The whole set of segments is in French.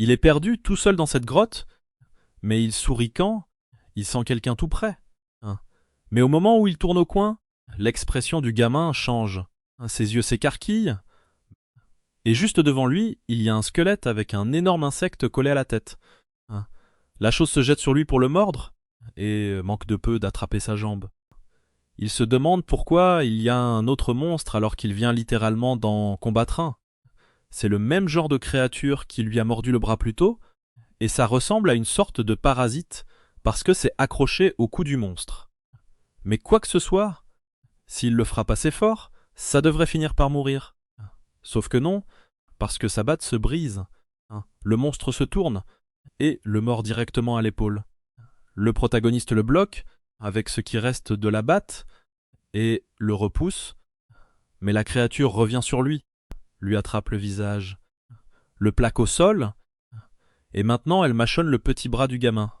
Il est perdu tout seul dans cette grotte, mais il sourit quand il sent quelqu'un tout près. Hein. Mais au moment où il tourne au coin, l'expression du gamin change. Ses yeux s'écarquillent, et juste devant lui, il y a un squelette avec un énorme insecte collé à la tête. Hein. La chose se jette sur lui pour le mordre, et manque de peu d'attraper sa jambe. Il se demande pourquoi il y a un autre monstre alors qu'il vient littéralement d'en combattre un. C'est le même genre de créature qui lui a mordu le bras plus tôt, et ça ressemble à une sorte de parasite parce que c'est accroché au cou du monstre. Mais quoi que ce soit, s'il le frappe assez fort, ça devrait finir par mourir. Sauf que non, parce que sa batte se brise. Le monstre se tourne et le mord directement à l'épaule. Le protagoniste le bloque avec ce qui reste de la batte et le repousse, mais la créature revient sur lui attrape le visage, le plaque au sol, et maintenant elle mâchonne le petit bras du gamin.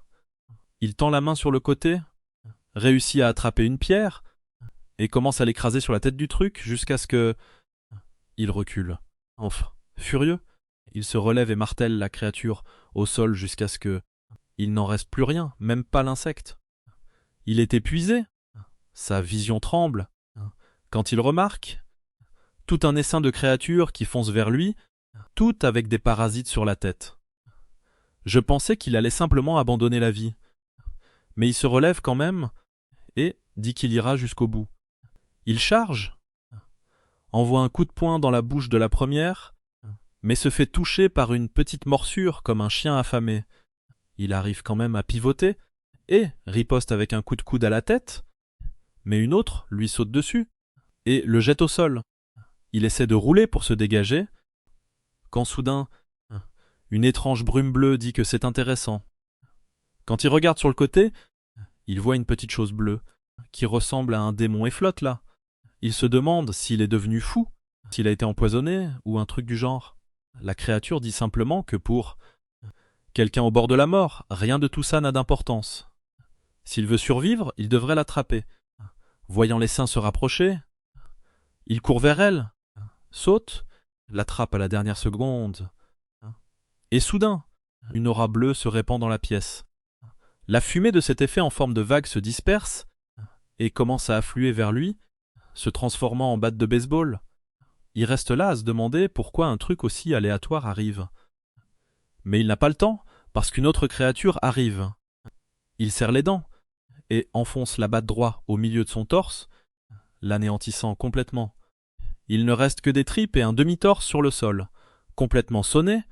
Il tend la main sur le côté, réussit à attraper une pierre, et commence à l'écraser sur la tête du truc jusqu'à ce que... Il recule. Enfin, furieux, il se relève et martèle la créature au sol jusqu'à ce que... Il n'en reste plus rien, même pas l'insecte. Il est épuisé, sa vision tremble, quand il remarque tout un essaim de créatures qui foncent vers lui, toutes avec des parasites sur la tête. Je pensais qu'il allait simplement abandonner la vie, mais il se relève quand même et dit qu'il ira jusqu'au bout. Il charge, envoie un coup de poing dans la bouche de la première, mais se fait toucher par une petite morsure comme un chien affamé. Il arrive quand même à pivoter et riposte avec un coup de coude à la tête, mais une autre lui saute dessus et le jette au sol. Il essaie de rouler pour se dégager, quand soudain, une étrange brume bleue dit que c'est intéressant. Quand il regarde sur le côté, il voit une petite chose bleue, qui ressemble à un démon et flotte là. Il se demande s'il est devenu fou, s'il a été empoisonné ou un truc du genre. La créature dit simplement que pour quelqu'un au bord de la mort, rien de tout ça n'a d'importance. S'il veut survivre, il devrait l'attraper. Voyant les seins se rapprocher, il court vers elle, saute, l'attrape à la dernière seconde. Et soudain, une aura bleue se répand dans la pièce. La fumée de cet effet en forme de vague se disperse et commence à affluer vers lui, se transformant en batte de baseball. Il reste là à se demander pourquoi un truc aussi aléatoire arrive. Mais il n'a pas le temps, parce qu'une autre créature arrive. Il serre les dents et enfonce la batte droite au milieu de son torse, l'anéantissant complètement. Il ne reste que des tripes et un demi-torse sur le sol. Complètement sonné,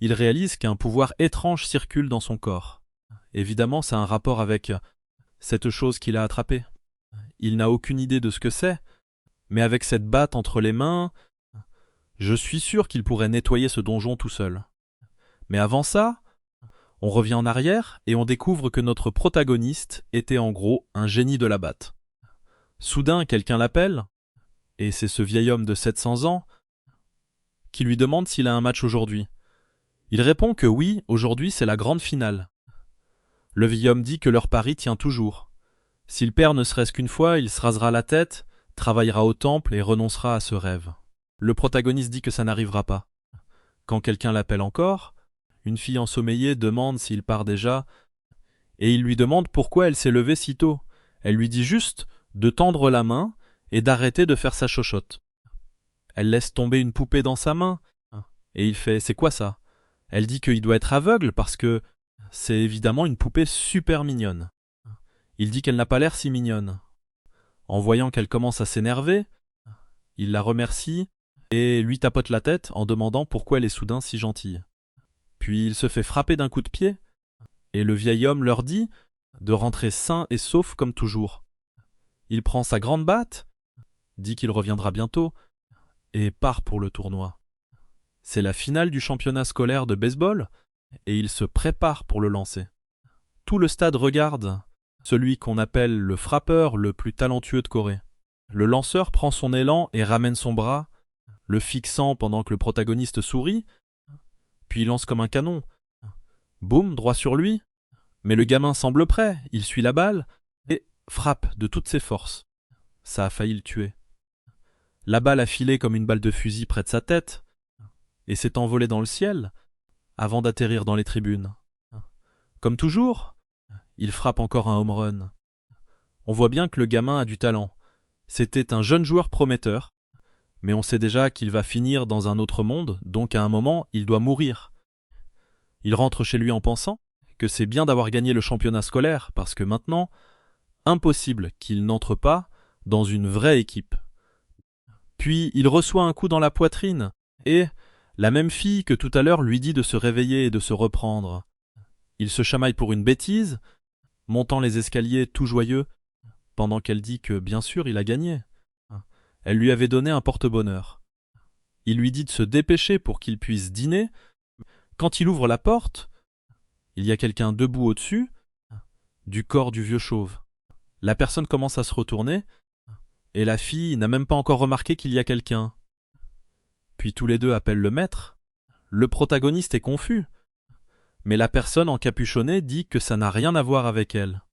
il réalise qu'un pouvoir étrange circule dans son corps. Évidemment, ça a un rapport avec cette chose qu'il a attrapée. Il n'a aucune idée de ce que c'est, mais avec cette batte entre les mains, je suis sûr qu'il pourrait nettoyer ce donjon tout seul. Mais avant ça, on revient en arrière et on découvre que notre protagoniste était en gros un génie de la batte. Soudain, quelqu'un l'appelle, et c'est ce vieil homme de 700 ans qui lui demande s'il a un match aujourd'hui. Il répond que oui, aujourd'hui c'est la grande finale. Le vieil homme dit que leur pari tient toujours. S'il perd ne serait-ce qu'une fois, il se rasera la tête, travaillera au temple et renoncera à ce rêve. Le protagoniste dit que ça n'arrivera pas. Quand quelqu'un l'appelle encore, une fille ensommeillée demande s'il part déjà, et il lui demande pourquoi elle s'est levée si tôt. Elle lui dit juste de tendre la main et d'arrêter de faire sa chochotte. Elle laisse tomber une poupée dans sa main, et il fait « C'est quoi ça ?» Elle dit qu'il doit être aveugle parce que c'est évidemment une poupée super mignonne. Il dit qu'elle n'a pas l'air si mignonne. En voyant qu'elle commence à s'énerver, il la remercie et lui tapote la tête en demandant pourquoi elle est soudain si gentille. Puis il se fait frapper d'un coup de pied, et le vieil homme leur dit de rentrer sain et sauf comme toujours. Il prend sa grande batte, dit qu'il reviendra bientôt, et part pour le tournoi. C'est la finale du championnat scolaire de baseball, et il se prépare pour le lancer. Tout le stade regarde celui qu'on appelle le frappeur le plus talentueux de Corée. Le lanceur prend son élan et ramène son bras, le fixant pendant que le protagoniste sourit, puis il lance comme un canon. Boum, droit sur lui, mais le gamin semble prêt, il suit la balle et frappe de toutes ses forces. Ça a failli le tuer. La balle a filé comme une balle de fusil près de sa tête et s'est envolée dans le ciel avant d'atterrir dans les tribunes. Comme toujours, il frappe encore un home run. On voit bien que le gamin a du talent. C'était un jeune joueur prometteur, mais on sait déjà qu'il va finir dans un autre monde, donc à un moment, il doit mourir. Il rentre chez lui en pensant que c'est bien d'avoir gagné le championnat scolaire, parce que maintenant, impossible qu'il n'entre pas dans une vraie équipe. Puis il reçoit un coup dans la poitrine, et la même fille que tout à l'heure lui dit de se réveiller et de se reprendre. Il se chamaille pour une bêtise, montant les escaliers tout joyeux, pendant qu'elle dit que bien sûr il a gagné. Elle lui avait donné un porte-bonheur. Il lui dit de se dépêcher pour qu'il puisse dîner. Quand il ouvre la porte, il y a quelqu'un debout au-dessus du corps du vieux chauve. La personne commence à se retourner, et la fille n'a même pas encore remarqué qu'il y a quelqu'un. Puis tous les deux appellent le maître. Le protagoniste est confus, mais la personne encapuchonnée dit que ça n'a rien à voir avec elle.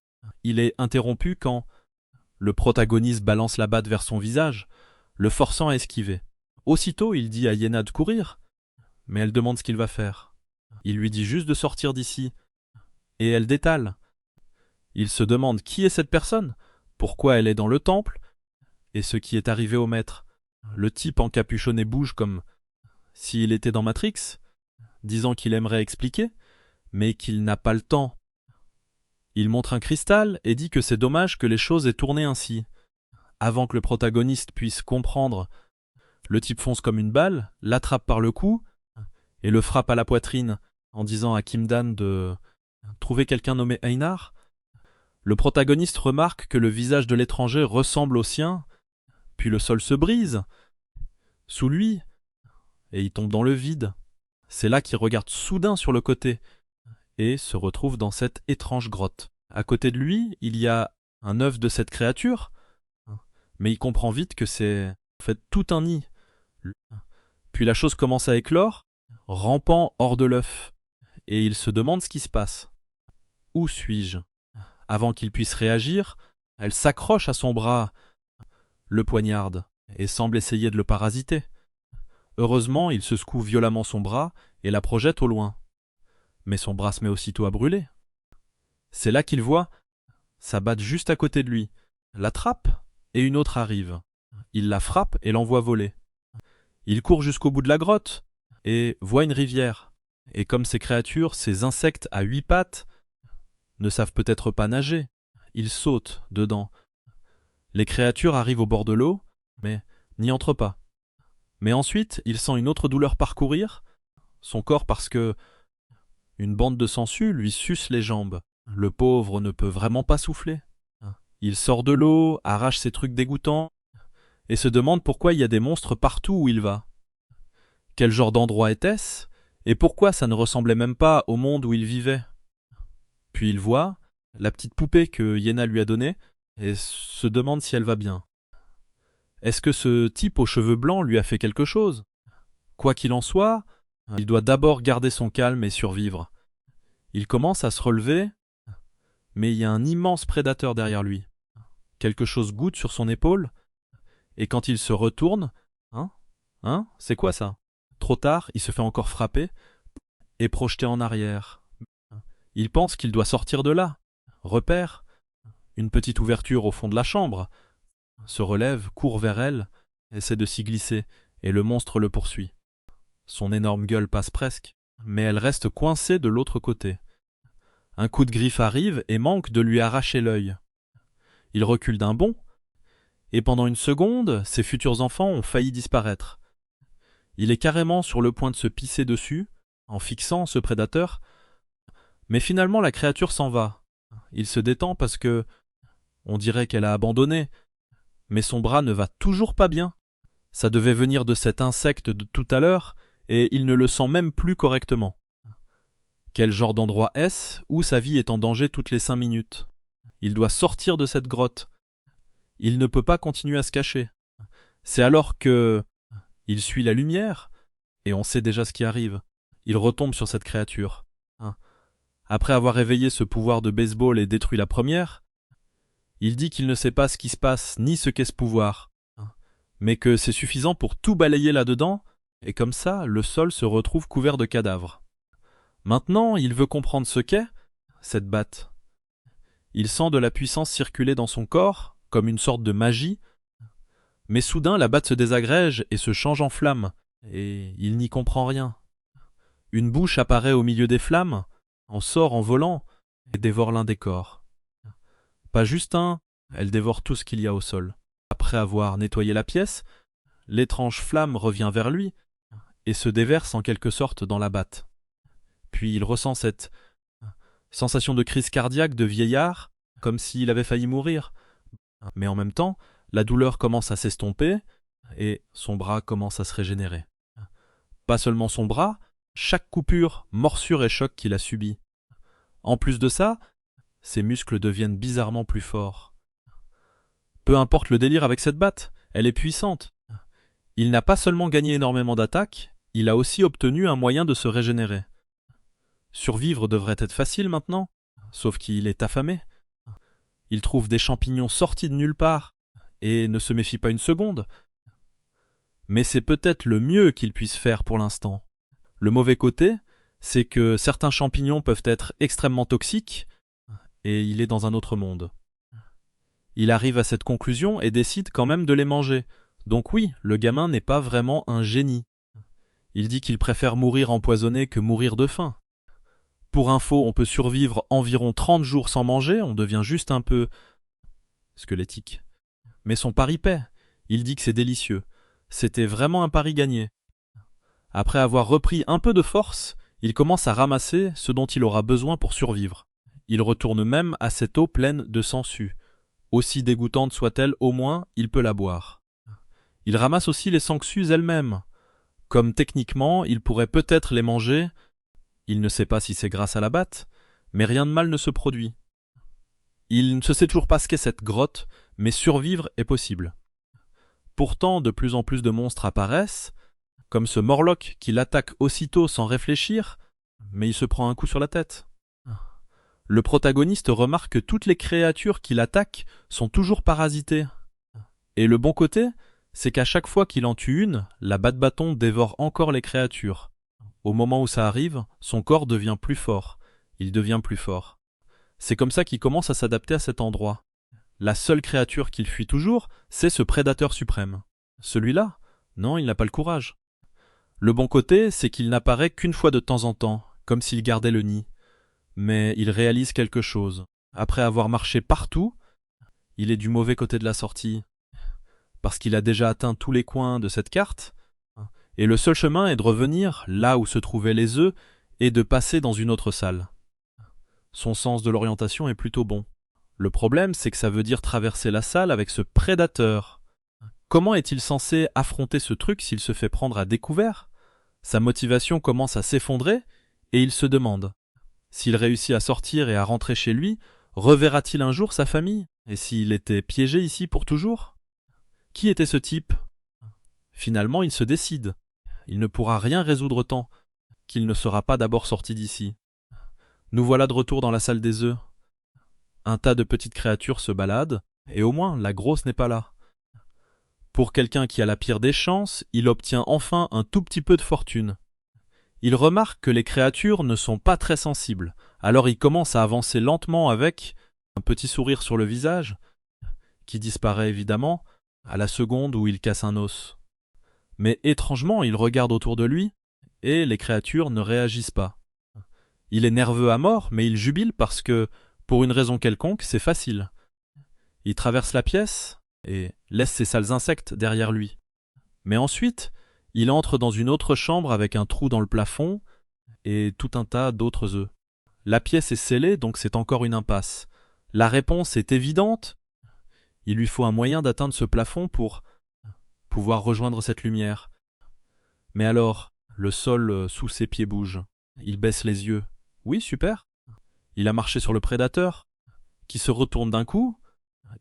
Il est interrompu quand le protagoniste balance la batte vers son visage, le forçant à esquiver. Aussitôt, il dit à Yenna de courir, mais elle demande ce qu'il va faire. Il lui dit juste de sortir d'ici, et elle détale. Il se demande qui est cette personne, pourquoi elle est dans le temple, et ce qui est arrivé au maître. Le type encapuchonné bouge comme s'il était dans Matrix, disant qu'il aimerait expliquer, mais qu'il n'a pas le temps. Il montre un cristal et dit que c'est dommage que les choses aient tourné ainsi. Avant que le protagoniste puisse comprendre, le type fonce comme une balle, l'attrape par le cou et le frappe à la poitrine en disant à Kim-Dan de trouver quelqu'un nommé Einar. Le protagoniste remarque que le visage de l'étranger ressemble au sien, puis le sol se brise sous lui et il tombe dans le vide. C'est là qu'il regarde soudain sur le côté et se retrouve dans cette étrange grotte. À côté de lui, il y a un œuf de cette créature, mais il comprend vite que c'est en fait tout un nid. Puis la chose commence à éclore, rampant hors de l'œuf, et il se demande ce qui se passe. Où suis-je? Avant qu'il puisse réagir, elle s'accroche à son bras, le poignarde, et semble essayer de le parasiter. Heureusement, il se secoue violemment son bras et la projette au loin. Mais son bras se met aussitôt à brûler. C'est là qu'il voit sa batte juste à côté de lui, l'attrape et une autre arrive. Il la frappe et l'envoie voler. Il court jusqu'au bout de la grotte et voit une rivière. Et comme ces créatures, ces insectes à 8 pattes, ne savent peut-être pas nager, il saute dedans. Les créatures arrivent au bord de l'eau, mais n'y entrent pas. Mais ensuite, il sent une autre douleur parcourir son corps parce que une bande de sangsues lui suce les jambes. Le pauvre ne peut vraiment pas souffler. Il sort de l'eau, arrache ses trucs dégoûtants, et se demande pourquoi il y a des monstres partout où il va. Quel genre d'endroit était-ce, et pourquoi ça ne ressemblait même pas au monde où il vivait? Puis il voit la petite poupée que Yenna lui a donnée, et se demande si elle va bien. Est-ce que ce type aux cheveux blancs lui a fait quelque chose? Quoi qu'il en soit, il doit d'abord garder son calme et survivre. Il commence à se relever, mais il y a un immense prédateur derrière lui. Quelque chose goutte sur son épaule, et quand il se retourne, c'est quoi ça? Trop tard, il se fait encore frapper et projeter en arrière. Il pense qu'il doit sortir de là. Repère une petite ouverture au fond de la chambre, se relève, court vers elle, essaie de s'y glisser, et le monstre le poursuit. Son énorme gueule passe presque, mais elle reste coincée de l'autre côté. Un coup de griffe arrive et manque de lui arracher l'œil. Il recule d'un bond, et pendant une seconde, ses futurs enfants ont failli disparaître. Il est carrément sur le point de se pisser dessus, en fixant ce prédateur, mais finalement la créature s'en va. Il se détend parce que on dirait qu'elle a abandonné, mais son bras ne va toujours pas bien. Ça devait venir de cet insecte de tout à l'heure, et il ne le sent même plus correctement. Quel genre d'endroit est-ce où sa vie est en danger toutes les 5 minutes? Il doit sortir de cette grotte. Il ne peut pas continuer à se cacher. C'est alors que il suit la lumière, et on sait déjà ce qui arrive. Il retombe sur cette créature. Après avoir réveillé ce pouvoir de baseball et détruit la première, il dit qu'il ne sait pas ce qui se passe, ni ce qu'est ce pouvoir, mais que c'est suffisant pour tout balayer là-dedans, et comme ça, le sol se retrouve couvert de cadavres. Maintenant, il veut comprendre ce qu'est, cette batte. Il sent de la puissance circuler dans son corps, comme une sorte de magie, mais soudain la batte se désagrège et se change en flamme, et il n'y comprend rien. Une bouche apparaît au milieu des flammes, en sort en volant, et dévore l'un des corps. Pas juste un, elle dévore tout ce qu'il y a au sol. Après avoir nettoyé la pièce, l'étrange flamme revient vers lui, et se déverse en quelque sorte dans la batte. Puis il ressent cette sensation de crise cardiaque de vieillard, comme s'il avait failli mourir. Mais en même temps, la douleur commence à s'estomper et son bras commence à se régénérer. Pas seulement son bras, chaque coupure, morsure et choc qu'il a subi. En plus de ça, ses muscles deviennent bizarrement plus forts. Peu importe le délire avec cette batte, elle est puissante. Il n'a pas seulement gagné énormément d'attaques, il a aussi obtenu un moyen de se régénérer. Survivre devrait être facile maintenant, sauf qu'il est affamé. Il trouve des champignons sortis de nulle part, et ne se méfie pas une seconde. Mais c'est peut-être le mieux qu'il puisse faire pour l'instant. Le mauvais côté, c'est que certains champignons peuvent être extrêmement toxiques, et il est dans un autre monde. Il arrive à cette conclusion et décide quand même de les manger. Donc oui, le gamin n'est pas vraiment un génie. Il dit qu'il préfère mourir empoisonné que mourir de faim. Pour info, on peut survivre environ 30 jours sans manger, on devient juste un peu squelettique. Mais son pari paie. Il dit que c'est délicieux. C'était vraiment un pari gagné. Après avoir repris un peu de force, il commence à ramasser ce dont il aura besoin pour survivre. Il retourne même à cette eau pleine de sangsues. Aussi dégoûtante soit-elle, au moins, il peut la boire. Il ramasse aussi les sangsues elles-mêmes. Comme techniquement, il pourrait peut-être les manger, il ne sait pas si c'est grâce à la batte, mais rien de mal ne se produit. Il ne sait toujours pas ce qu'est cette grotte, mais survivre est possible. Pourtant, de plus en plus de monstres apparaissent, comme ce Morlock qui l'attaque aussitôt sans réfléchir, mais il se prend un coup sur la tête. Le protagoniste remarque que toutes les créatures qu'il attaque sont toujours parasitées. Et le bon côté, c'est qu'à chaque fois qu'il en tue une, la batte-bâton dévore encore les créatures. Au moment où ça arrive, son corps devient plus fort. Il devient plus fort. C'est comme ça qu'il commence à s'adapter à cet endroit. La seule créature qu'il fuit toujours, c'est ce prédateur suprême. Celui-là, non, il n'a pas le courage. Le bon côté, c'est qu'il n'apparaît qu'une fois de temps en temps, comme s'il gardait le nid. Mais il réalise quelque chose. Après avoir marché partout, il est du mauvais côté de la sortie. Parce qu'il a déjà atteint tous les coins de cette carte, et le seul chemin est de revenir là où se trouvaient les œufs et de passer dans une autre salle. Son sens de l'orientation est plutôt bon. Le problème, c'est que ça veut dire traverser la salle avec ce prédateur. Comment est-il censé affronter ce truc s'il se fait prendre à découvert? Sa motivation commence à s'effondrer et il se demande s'il réussit à sortir et à rentrer chez lui, reverra-t-il un jour sa famille? Et s'il était piégé ici pour toujours? Qui était ce type? Finalement, il se décide. Il ne pourra rien résoudre tant qu'il ne sera pas d'abord sorti d'ici. Nous voilà de retour dans la salle des œufs. Un tas de petites créatures se baladent, et au moins la grosse n'est pas là. Pour quelqu'un qui a la pire des chances, il obtient enfin un tout petit peu de fortune. Il remarque que les créatures ne sont pas très sensibles, alors il commence à avancer lentement avec un petit sourire sur le visage, qui disparaît évidemment à la seconde où il casse un os. Mais étrangement, il regarde autour de lui, et les créatures ne réagissent pas. Il est nerveux à mort, mais il jubile parce que, pour une raison quelconque, c'est facile. Il traverse la pièce et laisse ses sales insectes derrière lui. Mais ensuite, il entre dans une autre chambre avec un trou dans le plafond et tout un tas d'autres œufs. La pièce est scellée, donc c'est encore une impasse. La réponse est évidente. Il lui faut un moyen d'atteindre ce plafond pour pouvoir rejoindre cette lumière. Mais alors, le sol sous ses pieds bouge. Il baisse les yeux. Oui, super. Il a marché sur le prédateur, qui se retourne d'un coup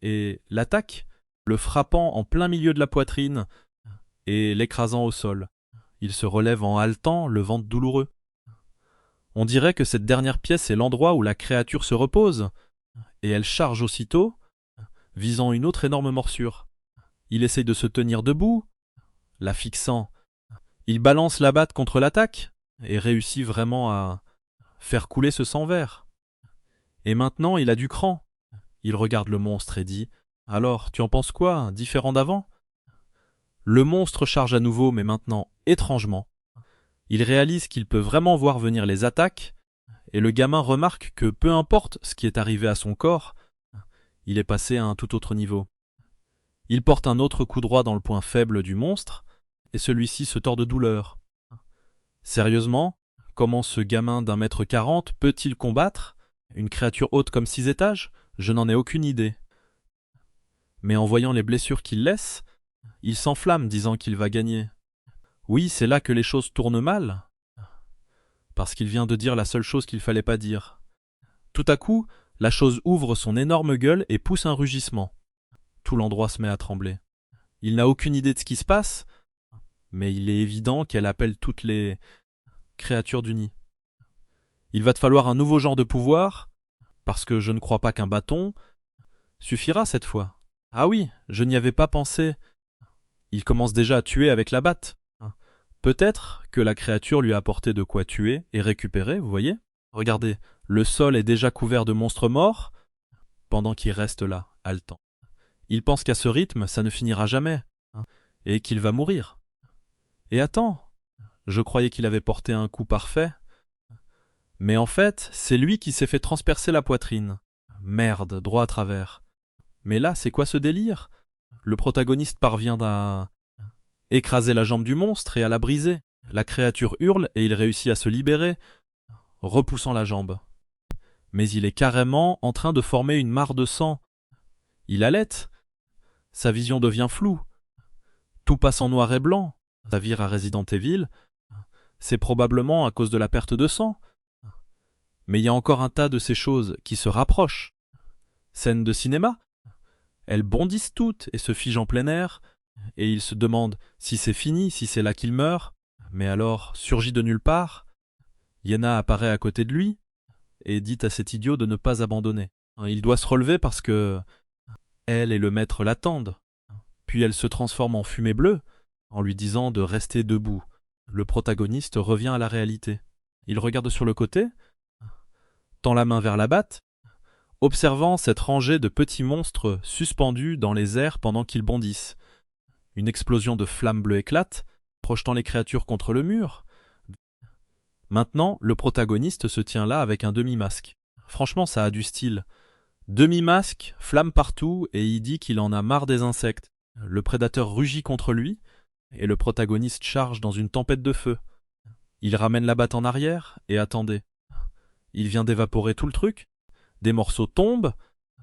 et l'attaque, le frappant en plein milieu de la poitrine et l'écrasant au sol. Il se relève en haletant, le ventre douloureux. On dirait que cette dernière pièce est l'endroit où la créature se repose, et elle charge aussitôt, visant une autre énorme morsure. Il essaye de se tenir debout, la fixant. Il balance la batte contre l'attaque, et réussit vraiment faire couler ce sang vert. Et maintenant, il a du cran. Il regarde le monstre et dit « Alors, tu en penses quoi, différent d'avant ?» Le monstre charge à nouveau, mais maintenant, étrangement. Il réalise qu'il peut vraiment voir venir les attaques, et le gamin remarque que peu importe ce qui est arrivé à son corps, il est passé à un tout autre niveau. Il porte un autre coup droit dans le point faible du monstre, et celui-ci se tord de douleur. Sérieusement, comment ce gamin d'1,40 m peut-il combattre une créature haute comme 6 étages? Je n'en ai aucune idée. Mais en voyant les blessures qu'il laisse, il s'enflamme disant qu'il va gagner. Oui, c'est là que les choses tournent mal, parce qu'il vient de dire la seule chose qu'il fallait pas dire. Tout à coup, la chose ouvre son énorme gueule et pousse un rugissement. Tout l'endroit se met à trembler. Il n'a aucune idée de ce qui se passe, mais il est évident qu'elle appelle toutes les créatures du nid. Il va te falloir un nouveau genre de pouvoir, parce que je ne crois pas qu'un bâton suffira cette fois. Ah oui, je n'y avais pas pensé. Il commence déjà à tuer avec la batte. Peut-être que la créature lui a apporté de quoi tuer et récupérer, vous voyez? Regardez, le sol est déjà couvert de monstres morts, pendant qu'il reste là, haletant. Il pense qu'à ce rythme, ça ne finira jamais, et qu'il va mourir. Et attends, je croyais qu'il avait porté un coup parfait. Mais en fait, c'est lui qui s'est fait transpercer la poitrine. Merde, droit à travers. Mais là, c'est quoi ce délire? Le protagoniste parvient à écraser la jambe du monstre et à la briser. La créature hurle et il réussit à se libérer, repoussant la jambe. Mais il est carrément en train de former une mare de sang. Il halète. Sa vision devient floue. Tout passe en noir et blanc. Ça vire à Resident Evil. C'est probablement à cause de la perte de sang. Mais il y a encore un tas de ces choses qui se rapprochent. Scène de cinéma. Elles bondissent toutes et se figent en plein air, et il se demande si c'est fini, si c'est là qu'il meurt. Mais alors, surgit de nulle part, Yenna apparaît à côté de lui et dit à cet idiot de ne pas abandonner. Il doit se relever parce que elle et le maître l'attendent. Puis elle se transforme en fumée bleue en lui disant de rester debout. Le protagoniste revient à la réalité. Il regarde sur le côté, tend la main vers la batte, observant cette rangée de petits monstres suspendus dans les airs pendant qu'ils bondissent. Une explosion de flammes bleues éclate, projetant les créatures contre le mur. Maintenant, le protagoniste se tient là avec un demi-masque. Franchement, ça a du style. Demi-masque, flammes partout, et il dit qu'il en a marre des insectes. Le prédateur rugit contre lui, et le protagoniste charge dans une tempête de feu. Il ramène la batte en arrière, et attendez. Il vient d'évaporer tout le truc. Des morceaux tombent,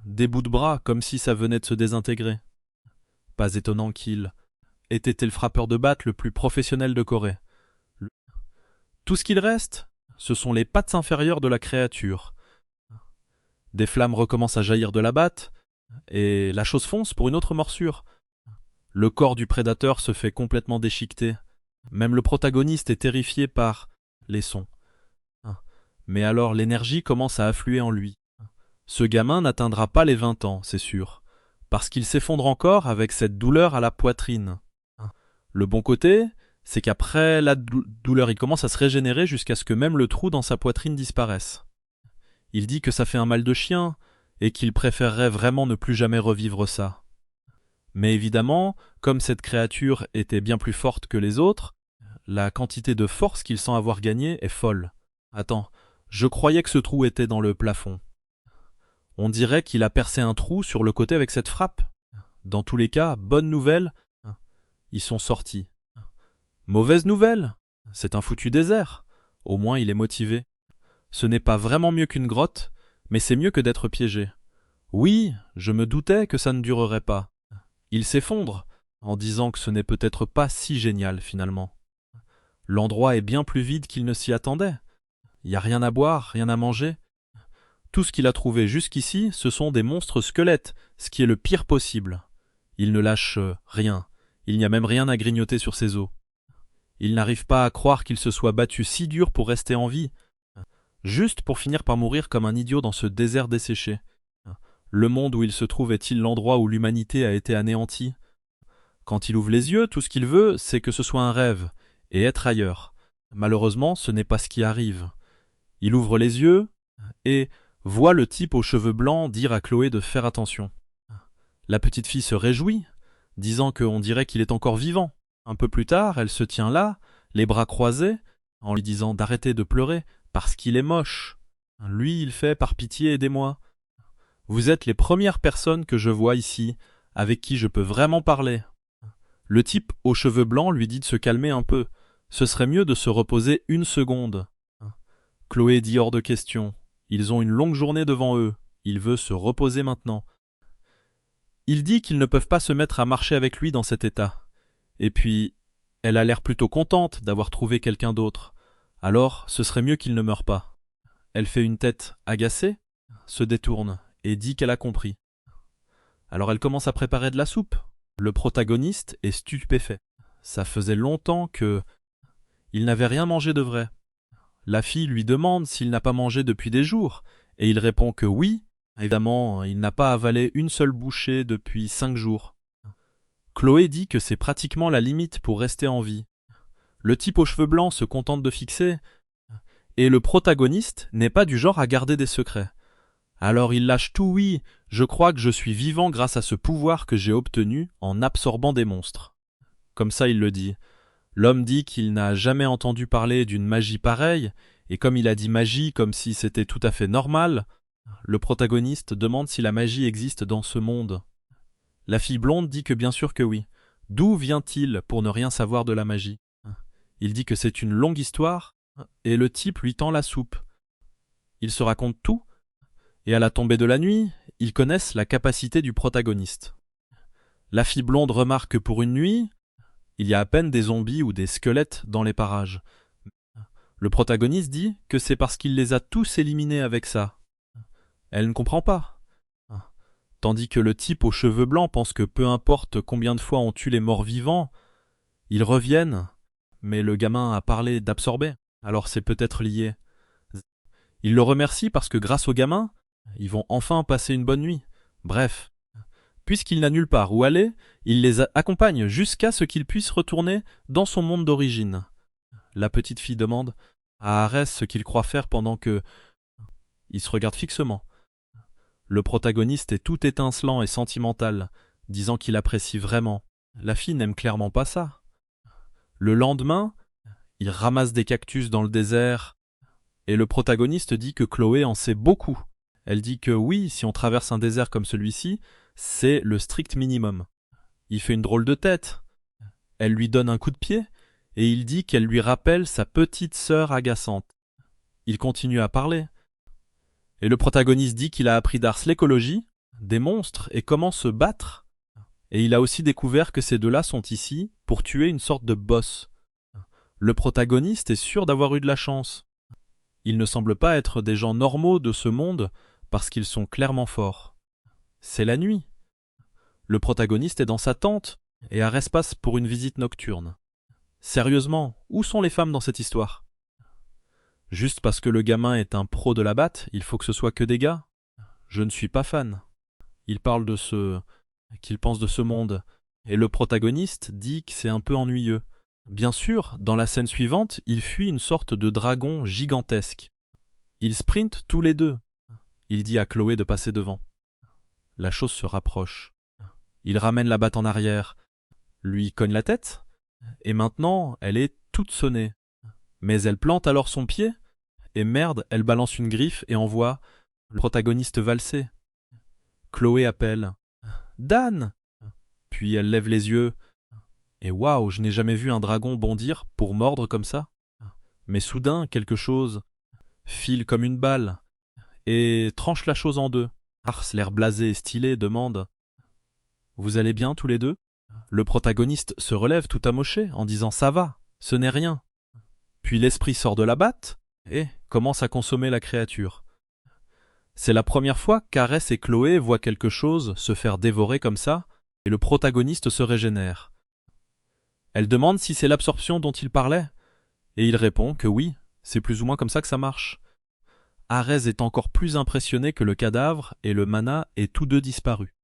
des bouts de bras comme si ça venait de se désintégrer. Pas étonnant qu'il ait été le frappeur de batte le plus professionnel de Corée. Tout ce qu'il reste, ce sont les pattes inférieures de la créature. Des flammes recommencent à jaillir de la batte, et la chose fonce pour une autre morsure. Le corps du prédateur se fait complètement déchiqueter. Même le protagoniste est terrifié par les sons. Mais alors l'énergie commence à affluer en lui. Ce gamin n'atteindra pas les 20 ans, c'est sûr, parce qu'il s'effondre encore avec cette douleur à la poitrine. Le bon côté, c'est qu'après la douleur, il commence à se régénérer jusqu'à ce que même le trou dans sa poitrine disparaisse. Il dit que ça fait un mal de chien et qu'il préférerait vraiment ne plus jamais revivre ça. Mais évidemment, comme cette créature était bien plus forte que les autres, la quantité de force qu'il sent avoir gagnée est folle. Attends, je croyais que ce trou était dans le plafond. On dirait qu'il a percé un trou sur le côté avec cette frappe. Dans tous les cas, bonne nouvelle, ils sont sortis. Mauvaise nouvelle, c'est un foutu désert. Au moins il est motivé. Ce n'est pas vraiment mieux qu'une grotte, mais c'est mieux que d'être piégé. Oui, je me doutais que ça ne durerait pas. Il s'effondre, en disant que ce n'est peut-être pas si génial finalement. L'endroit est bien plus vide qu'il ne s'y attendait. Il n'y a rien à boire, rien à manger. Tout ce qu'il a trouvé jusqu'ici, ce sont des monstres squelettes, ce qui est le pire possible. Il ne lâche rien. Il n'y a même rien à grignoter sur ses os. Il n'arrive pas à croire qu'il se soit battu si dur pour rester en vie, juste pour finir par mourir comme un idiot dans ce désert desséché. Le monde où il se trouve est-il l'endroit où l'humanité a été anéantie? Quand il ouvre les yeux, tout ce qu'il veut, c'est que ce soit un rêve, et être ailleurs. Malheureusement, ce n'est pas ce qui arrive. Il ouvre les yeux et voit le type aux cheveux blancs dire à Chloé de faire attention. La petite fille se réjouit, disant qu'on dirait qu'il est encore vivant. Un peu plus tard, elle se tient là, les bras croisés, en lui disant d'arrêter de pleurer, parce qu'il est moche. Lui, il fait par pitié, aidez-moi. Vous êtes les premières personnes que je vois ici, avec qui je peux vraiment parler. Le type aux cheveux blancs lui dit de se calmer un peu. Ce serait mieux de se reposer une seconde. Chloé dit hors de question. Ils ont une longue journée devant eux. Il veut se reposer maintenant. Il dit qu'ils ne peuvent pas se mettre à marcher avec lui dans cet état. Et puis, elle a l'air plutôt contente d'avoir trouvé quelqu'un d'autre. Alors, ce serait mieux qu'il ne meure pas. Elle fait une tête agacée, se détourne et dit qu'elle a compris. Alors elle commence à préparer de la soupe. Le protagoniste est stupéfait. Ça faisait longtemps que il n'avait rien mangé de vrai. La fille lui demande s'il n'a pas mangé depuis des jours, et il répond que oui. Évidemment, il n'a pas avalé une seule bouchée depuis 5 jours. Chloé dit que c'est pratiquement la limite pour rester en vie. Le type aux cheveux blancs se contente de fixer, et le protagoniste n'est pas du genre à garder des secrets. Alors il lâche tout oui, je crois que je suis vivant grâce à ce pouvoir que j'ai obtenu en absorbant des monstres. Comme ça il le dit. L'homme dit qu'il n'a jamais entendu parler d'une magie pareille, et comme il a dit magie comme si c'était tout à fait normal, le protagoniste demande si la magie existe dans ce monde. La fille blonde dit que bien sûr que oui. D'où vient-il pour ne rien savoir de la magie? Il dit que c'est une longue histoire, et le type lui tend la soupe. Il se raconte tout, et à la tombée de la nuit, ils connaissent la capacité du protagoniste. La fille blonde remarque que pour une nuit, il y a à peine des zombies ou des squelettes dans les parages. Le protagoniste dit que c'est parce qu'il les a tous éliminés avec ça. Elle ne comprend pas. Tandis que le type aux cheveux blancs pense que peu importe combien de fois on tue les morts vivants, ils reviennent, mais le gamin a parlé d'absorber, alors c'est peut-être lié. Il le remercie parce que grâce au gamin, ils vont enfin passer une bonne nuit. Bref, puisqu'il n'a nulle part où aller, il les accompagne jusqu'à ce qu'il puisse retourner dans son monde d'origine. La petite fille demande à Arès ce qu'il croit faire pendant que... Il se regarde fixement. Le protagoniste est tout étincelant et sentimental, disant qu'il apprécie vraiment. La fille n'aime clairement pas ça. Le lendemain, il ramasse des cactus dans le désert, et le protagoniste dit que Chloé en sait beaucoup. Elle dit que oui, si on traverse un désert comme celui-ci, c'est le strict minimum. Il fait une drôle de tête. Elle lui donne un coup de pied, et il dit qu'elle lui rappelle sa petite sœur agaçante. Il continue à parler. Et le protagoniste dit qu'il a appris d'Ars l'écologie, des monstres et comment se battre. Et il a aussi découvert que ces deux-là sont ici pour tuer une sorte de boss. Le protagoniste est sûr d'avoir eu de la chance. Ils ne semblent pas être des gens normaux de ce monde parce qu'ils sont clairement forts. C'est la nuit. Le protagoniste est dans sa tente et Arès passe pour une visite nocturne. Sérieusement, où sont les femmes dans cette histoire? Juste parce que le gamin est un pro de la batte, il faut que ce soit que des gars? Je ne suis pas fan. Il parle de qu'il pense de ce monde, et le protagoniste dit que c'est un peu ennuyeux. Bien sûr, dans la scène suivante, il fuit une sorte de dragon gigantesque. Ils sprintent tous les deux. Il dit à Chloé de passer devant. La chose se rapproche. Il ramène la batte en arrière, lui cogne la tête, et maintenant elle est toute sonnée. Mais elle plante alors son pied, et merde, elle balance une griffe et envoie le protagoniste valser. Chloé appelle « Dan !» Puis elle lève les yeux, et waouh, je n'ai jamais vu un dragon bondir pour mordre comme ça. Mais soudain, quelque chose file comme une balle, et tranche la chose en deux. Ars, l'air blasé et stylé, demande « Vous allez bien tous les deux ?» Le protagoniste se relève tout amoché en disant « Ça va, ce n'est rien ». Puis l'esprit sort de la batte et commence à consommer la créature. C'est la première fois qu'Arès et Chloé voient quelque chose se faire dévorer comme ça, et le protagoniste se régénère. Elle demande si c'est l'absorption dont il parlait, et il répond que oui, c'est plus ou moins comme ça que ça marche. Arès est encore plus impressionné que le cadavre et le mana aient tous deux disparu.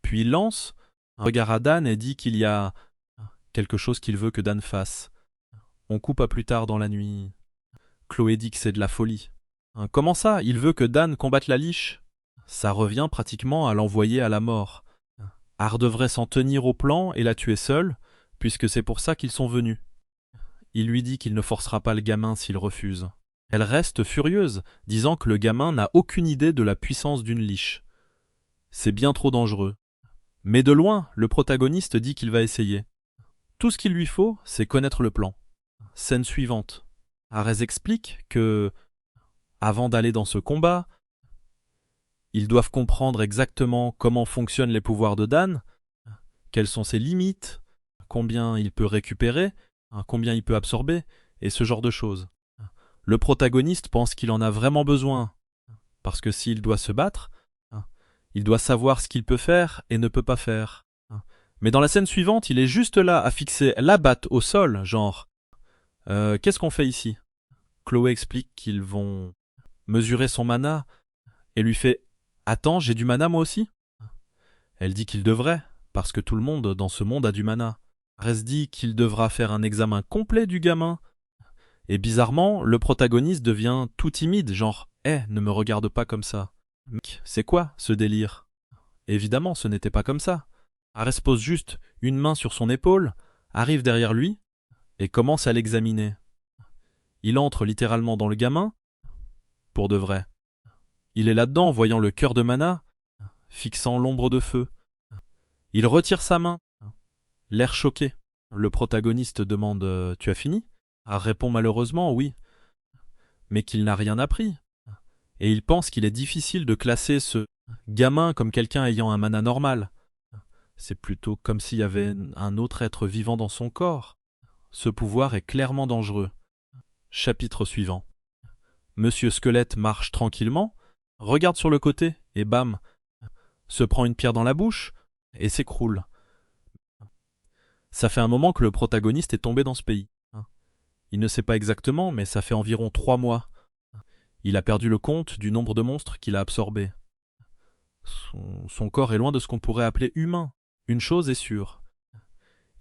Puis il lance un regard à Dan et dit qu'il y a quelque chose qu'il veut que Dan fasse. On coupe à plus tard dans la nuit. Chloé dit que c'est de la folie. Comment ça, il veut que Dan combatte la liche? Ça revient pratiquement à l'envoyer à la mort. Ar devrait s'en tenir au plan et la tuer seule, puisque c'est pour ça qu'ils sont venus. Il lui dit qu'il ne forcera pas le gamin s'il refuse. Elle reste furieuse, disant que le gamin n'a aucune idée de la puissance d'une liche. C'est bien trop dangereux. Mais de loin, le protagoniste dit qu'il va essayer. Tout ce qu'il lui faut, c'est connaître le plan. Scène suivante. Arès explique que, avant d'aller dans ce combat, ils doivent comprendre exactement comment fonctionnent les pouvoirs de Dan, quelles sont ses limites, combien il peut récupérer, combien il peut absorber, et ce genre de choses. Le protagoniste pense qu'il en a vraiment besoin, parce que s'il doit se battre, il doit savoir ce qu'il peut faire et ne peut pas faire. Mais dans la scène suivante, il est juste là à fixer la batte au sol, genre qu'est-ce qu'on fait ici? Chloé explique qu'ils vont mesurer son mana et lui fait attends, j'ai du mana moi aussi? Elle dit qu'il devrait, parce que tout le monde dans ce monde a du mana. Arès dit qu'il devra faire un examen complet du gamin. Et bizarrement, le protagoniste devient tout timide, genre ne me regarde pas comme ça. Mec, c'est quoi ce délire? Évidemment, ce n'était pas comme ça. Arès pose juste une main sur son épaule, arrive derrière lui et commence à l'examiner. Il entre littéralement dans le gamin, pour de vrai. Il est là-dedans, voyant le cœur de mana, fixant l'ombre de feu. Il retire sa main, l'air choqué. Le protagoniste demande tu as fini? Ar répond malheureusement oui, mais qu'il n'a rien appris. Et il pense qu'il est difficile de classer ce gamin comme quelqu'un ayant un mana normal. C'est plutôt comme s'il y avait un autre être vivant dans son corps. Ce pouvoir est clairement dangereux. Chapitre suivant. Monsieur Squelette marche tranquillement, regarde sur le côté et bam, se prend une pierre dans la bouche et s'écroule. Ça fait un moment que le protagoniste est tombé dans ce pays. Il ne sait pas exactement, mais ça fait environ 3 mois. Il a perdu le compte du nombre de monstres qu'il a absorbés. Son corps est loin de ce qu'on pourrait appeler humain. Une chose est sûre.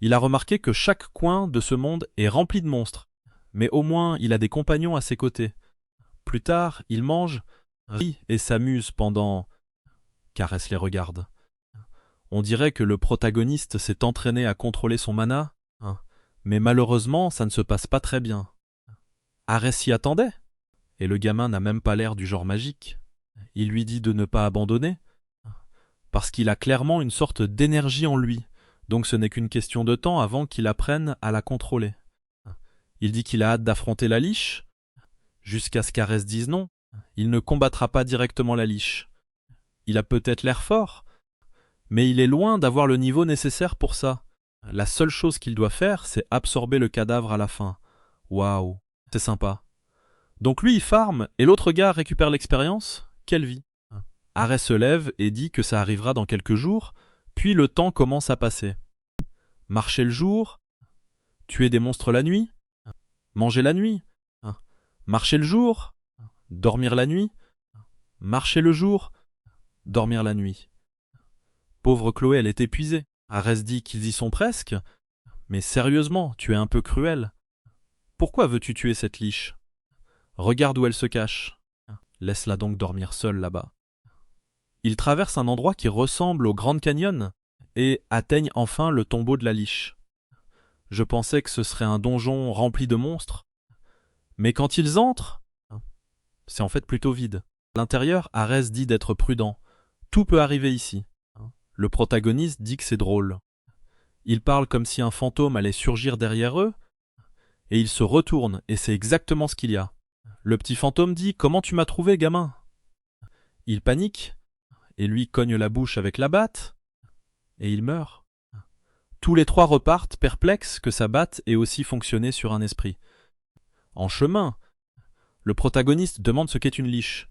Il a remarqué que chaque coin de ce monde est rempli de monstres, mais au moins il a des compagnons à ses côtés. Plus tard, il mange, rit et s'amuse pendant qu'Arès les regarde. On dirait que le protagoniste s'est entraîné à contrôler son mana, mais malheureusement ça ne se passe pas très bien. Arès s'y attendait, et le gamin n'a même pas l'air du genre magique. Il lui dit de ne pas abandonner, parce qu'il a clairement une sorte d'énergie en lui, donc ce n'est qu'une question de temps avant qu'il apprenne à la contrôler. Il dit qu'il a hâte d'affronter la liche, jusqu'à ce qu'Arès dise non, il ne combattra pas directement la liche. Il a peut-être l'air fort, mais il est loin d'avoir le niveau nécessaire pour ça. La seule chose qu'il doit faire, c'est absorber le cadavre à la fin. Waouh, c'est sympa. Donc lui il farme, et l'autre gars récupère l'expérience. Quelle vie. Arès se lève et dit que ça arrivera dans quelques jours, puis le temps commence à passer. Marcher le jour, tuer des monstres la nuit, manger la nuit, marcher le jour, dormir la nuit, marcher le jour, dormir la nuit. Pauvre Chloé, elle est épuisée. Arès dit qu'ils y sont presque, mais sérieusement, tu es un peu cruel. Pourquoi veux-tu tuer cette liche? Regarde où elle se cache. Laisse-la donc dormir seule là-bas. Ils traversent un endroit qui ressemble au Grand Canyon et atteignent enfin le tombeau de la liche. Je pensais que ce serait un donjon rempli de monstres, mais quand ils entrent, c'est en fait plutôt vide. À l'intérieur, Arès dit d'être prudent. Tout peut arriver ici. Le protagoniste dit que c'est drôle. Ils parlent comme si un fantôme allait surgir derrière eux, et ils se retournent, et c'est exactement ce qu'il y a. Le petit fantôme dit « Comment tu m'as trouvé, gamin ?» Il panique, et lui cogne la bouche avec la batte, et il meurt. Tous les trois repartent, perplexes que sa batte ait aussi fonctionné sur un esprit. En chemin, le protagoniste demande ce qu'est une liche.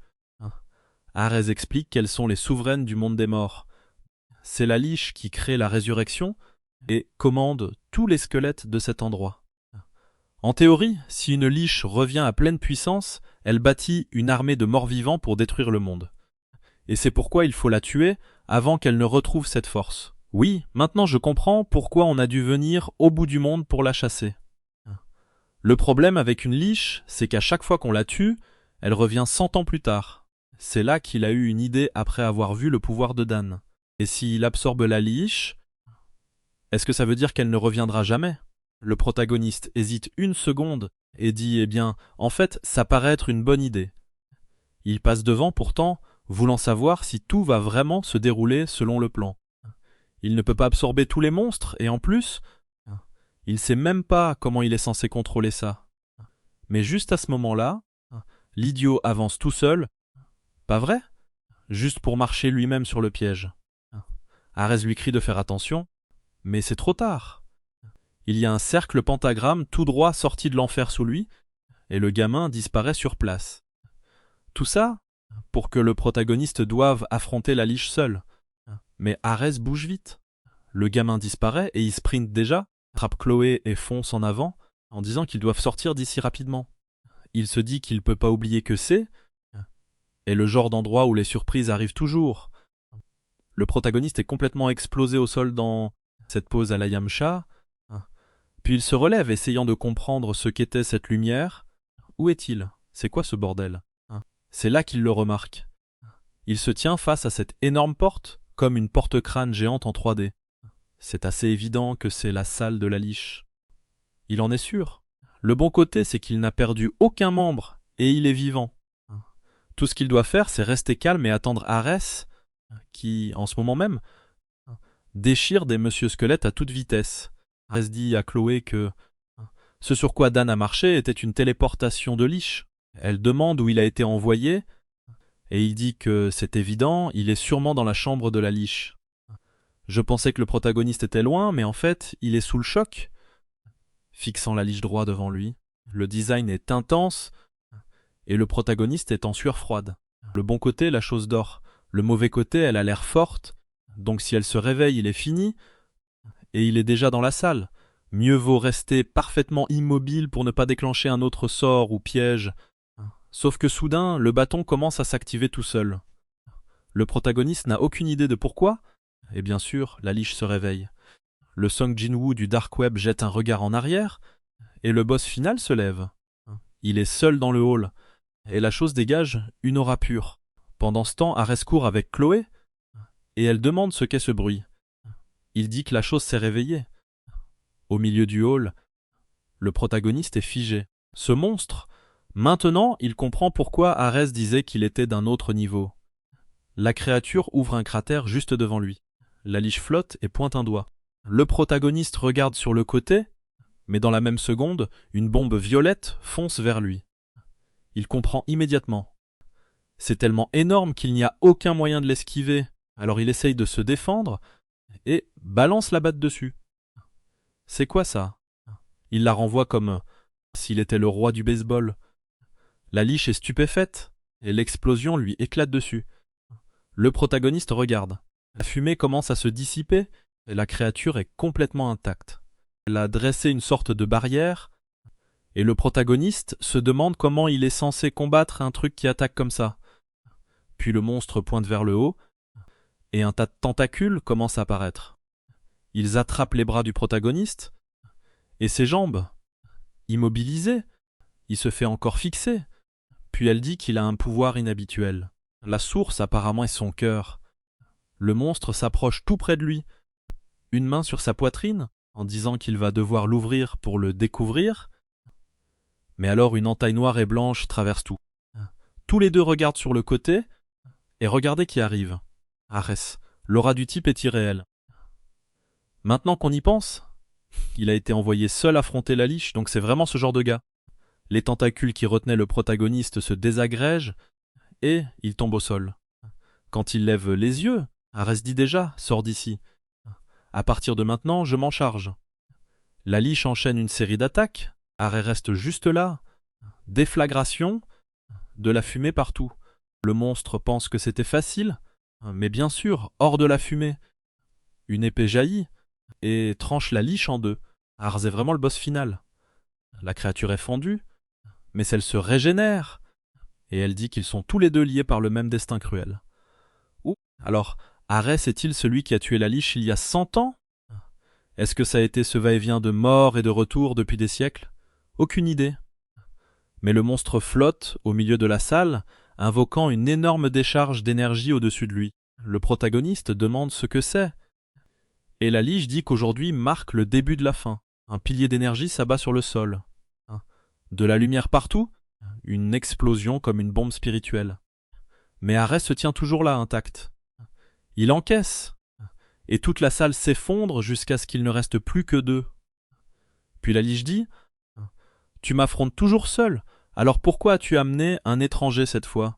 Arès explique qu'elles sont les souveraines du monde des morts. C'est la liche qui crée la résurrection et commande tous les squelettes de cet endroit. En théorie, si une liche revient à pleine puissance, elle bâtit une armée de morts-vivants pour détruire le monde. Et c'est pourquoi il faut la tuer avant qu'elle ne retrouve cette force. Oui, maintenant je comprends pourquoi on a dû venir au bout du monde pour la chasser. Le problème avec une liche, c'est qu'à chaque fois qu'on la tue, Elle revient 100 ans plus tard. C'est là qu'il a eu une idée après avoir vu le pouvoir de Dan. Et s'il absorbe la liche, est-ce que ça veut dire qu'elle ne reviendra jamais? Le protagoniste hésite une seconde et dit « Eh bien, en fait, ça paraît être une bonne idée ». Il passe devant pourtant, voulant savoir si tout va vraiment se dérouler selon le plan. Il ne peut pas absorber tous les monstres et en plus, il sait même pas comment il est censé contrôler ça. Mais juste à ce moment-là, l'idiot avance tout seul. Pas vrai? Juste pour marcher lui-même sur le piège. Arès lui crie de faire attention, mais c'est trop tard. Il y a un cercle pentagramme tout droit sorti de l'enfer sous lui, et le gamin disparaît sur place. Tout ça pour que le protagoniste doive affronter la liche seul. Mais Arès bouge vite. Le gamin disparaît et il sprint déjà, attrape Chloé et fonce en avant, en disant qu'ils doivent sortir d'ici rapidement. Il se dit qu'il ne peut pas oublier que c'est le genre d'endroit où les surprises arrivent toujours. Le protagoniste est complètement explosé au sol dans cette pose à la Yamcha. Puis il se relève, essayant de comprendre ce qu'était cette lumière. Où est-il? C'est quoi ce bordel? C'est là qu'il le remarque. Il se tient face à cette énorme porte, comme une porte-crâne géante en 3D. C'est assez évident que c'est la salle de la liche. Il en est sûr. Le bon côté, c'est qu'il n'a perdu aucun membre, et il est vivant. Tout ce qu'il doit faire, c'est rester calme et attendre Arès, qui, en ce moment même, déchire des Monsieur Squelettes à toute vitesse. Arès dit à Chloé que ce sur quoi Dan a marché était une téléportation de liche. Elle demande où il a été envoyé, et il dit que c'est évident, il est sûrement dans la chambre de la liche. Je pensais que le protagoniste était loin, mais en fait, il est sous le choc. Fixant la liche droit devant lui, le design est intense, et le protagoniste est en sueur froide. Le bon côté, la chose dort. Le mauvais côté, elle a l'air forte, donc si elle se réveille, il est fini, et il est déjà dans la salle. Mieux vaut rester parfaitement immobile pour ne pas déclencher un autre sort ou piège. Sauf que soudain, le bâton commence à s'activer tout seul. Le protagoniste n'a aucune idée de pourquoi, et bien sûr, la liche se réveille. Le Song Jin-woo du Dark Web jette un regard en arrière, et le boss final se lève. Il est seul dans le hall, et la chose dégage une aura pure. Pendant ce temps, Arès court avec Chloé, et elle demande ce qu'est ce bruit. Il dit que la chose s'est réveillée. Au milieu du hall, le protagoniste est figé. Ce monstre, maintenant, il comprend pourquoi Arès disait qu'il était d'un autre niveau. La créature ouvre un cratère juste devant lui. La liche flotte et pointe un doigt. Le protagoniste regarde sur le côté, mais dans la même seconde, une bombe violette fonce vers lui. Il comprend immédiatement. C'est tellement énorme qu'il n'y a aucun moyen de l'esquiver, alors il essaye de se défendre et balance la batte dessus. C'est quoi ça? Il la renvoie comme s'il était le roi du baseball. La liche est stupéfaite et l'explosion lui éclate dessus. Le protagoniste regarde. La fumée commence à se dissiper et la créature est complètement intacte. Elle a dressé une sorte de barrière et le protagoniste se demande comment il est censé combattre un truc qui attaque comme ça. Puis le monstre pointe vers le haut et un tas de tentacules commencent à apparaître. Ils attrapent les bras du protagoniste et ses jambes. Immobilisé, il se fait encore fixer. Puis elle dit qu'il a un pouvoir inhabituel. La source apparemment est son cœur. Le monstre s'approche tout près de lui, une main sur sa poitrine, en disant qu'il va devoir l'ouvrir pour le découvrir. Mais alors une entaille noire et blanche traverse tout. Tous les deux regardent sur le côté, et regardez qui arrive. Arès, l'aura du type est irréelle. Maintenant qu'on y pense, il a été envoyé seul affronter la liche, donc c'est vraiment ce genre de gars. Les tentacules qui retenaient le protagoniste se désagrègent, et il tombe au sol. Quand il lève les yeux, Arès dit déjà « Sors d'ici ». À partir de maintenant, je m'en charge. La liche enchaîne une série d'attaques, Arès reste juste là, déflagration, de la fumée partout. Le monstre pense que c'était facile, mais bien sûr, hors de la fumée. Une épée jaillit et tranche la liche en deux. Arès est vraiment le boss final. La créature est fendue, mais elle se régénère, et elle dit qu'ils sont tous les deux liés par le même destin cruel. Ou alors, Arès est-il celui qui a tué la liche il y a 100 ans? Est-ce que ça a été ce va-et-vient de mort et de retour depuis des siècles? Aucune idée. Mais le monstre flotte au milieu de la salle, invoquant une énorme décharge d'énergie au-dessus de lui. Le protagoniste demande ce que c'est. Et la Liche dit qu'aujourd'hui marque le début de la fin. Un pilier d'énergie s'abat sur le sol. De la lumière partout, une explosion comme une bombe spirituelle. Mais Arès se tient toujours là, intact. Il encaisse, et toute la salle s'effondre jusqu'à ce qu'il ne reste plus que deux. Puis la Liche dit « Tu m'affrontes toujours seul, alors pourquoi as-tu amené un étranger cette fois ?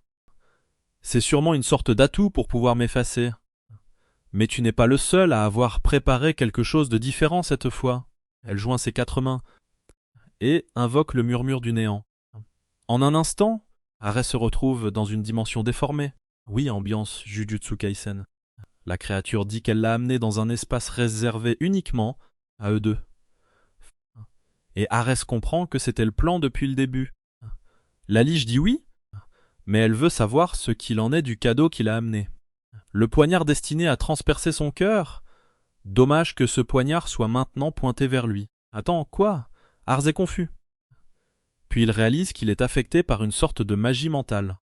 C'est sûrement une sorte d'atout pour pouvoir m'effacer. Mais tu n'es pas le seul à avoir préparé quelque chose de différent cette fois. » Elle joint ses 4 mains et invoque le murmure du néant. En un instant, Arès se retrouve dans une dimension déformée. Oui, ambiance Jujutsu Kaisen. La créature dit qu'elle l'a amené dans un espace réservé uniquement à eux deux. Et Arès comprend que c'était le plan depuis le début. La Liche dit oui, mais elle veut savoir ce qu'il en est du cadeau qu'il a amené. Le poignard destiné à transpercer son cœur. Dommage que ce poignard soit maintenant pointé vers lui. Attends, quoi ? Ars est confus. Puis il réalise qu'il est affecté par une sorte de magie mentale.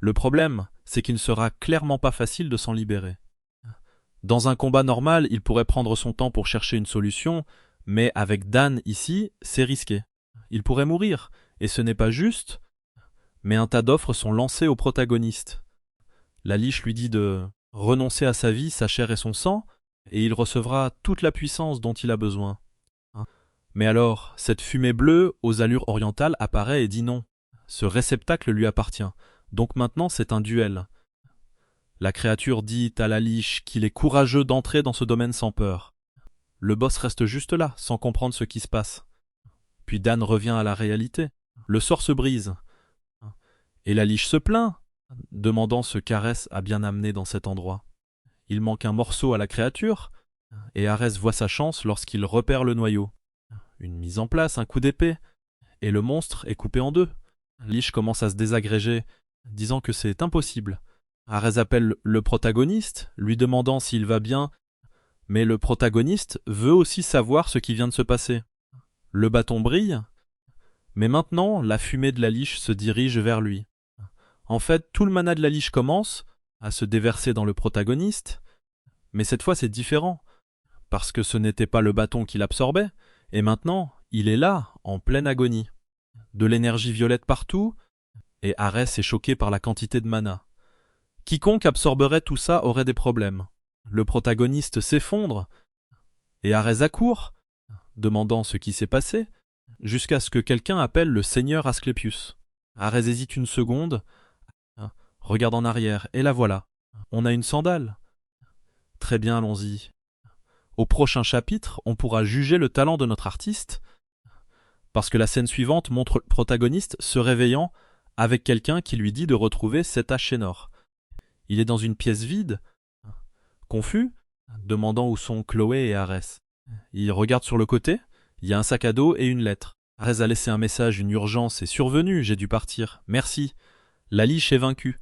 Le problème, c'est qu'il ne sera clairement pas facile de s'en libérer. Dans un combat normal, il pourrait prendre son temps pour chercher une solution, mais avec Dan ici, c'est risqué. Il pourrait mourir, et ce n'est pas juste, mais un tas d'offres sont lancées au protagoniste. La Liche lui dit de renoncer à sa vie, sa chair et son sang, et il recevra toute la puissance dont il a besoin. Mais alors, cette fumée bleue aux allures orientales apparaît et dit non. Ce réceptacle lui appartient, donc maintenant c'est un duel. La créature dit à la Liche qu'il est courageux d'entrer dans ce domaine sans peur. Le boss reste juste là, sans comprendre ce qui se passe. Puis Dan revient à la réalité. Le sort se brise. Et la Liche se plaint, demandant ce qu'Arès a bien amené dans cet endroit. Il manque un morceau à la créature, et Arès voit sa chance lorsqu'il repère le noyau. Une mise en place, un coup d'épée, et le monstre est coupé en deux. Liche commence à se désagréger, disant que c'est impossible. Arès appelle le protagoniste, lui demandant s'il va bien, mais le protagoniste veut aussi savoir ce qui vient de se passer. Le bâton brille, mais maintenant la fumée de la Liche se dirige vers lui. En fait, tout le mana de la Liche commence à se déverser dans le protagoniste, mais cette fois c'est différent, parce que ce n'était pas le bâton qui l'absorbait, et maintenant il est là, en pleine agonie. De l'énergie violette partout, et Arès est choqué par la quantité de mana. Quiconque absorberait tout ça aurait des problèmes. Le protagoniste s'effondre, et Arès accourt, demandant ce qui s'est passé, jusqu'à ce que quelqu'un appelle le seigneur Asclepius. Arès hésite une seconde, regarde en arrière, et la voilà. On a une sandale. Très bien, allons-y. Au prochain chapitre, on pourra juger le talent de notre artiste, parce que la scène suivante montre le protagoniste se réveillant avec quelqu'un qui lui dit de retrouver cet Ashenor. Il est dans une pièce vide, confus, demandant où sont Chloé et Arès. Il regarde sur le côté, il y a un sac à dos et une lettre. Arès a laissé un message, une urgence est survenue, j'ai dû partir. Merci. La Liche est vaincue.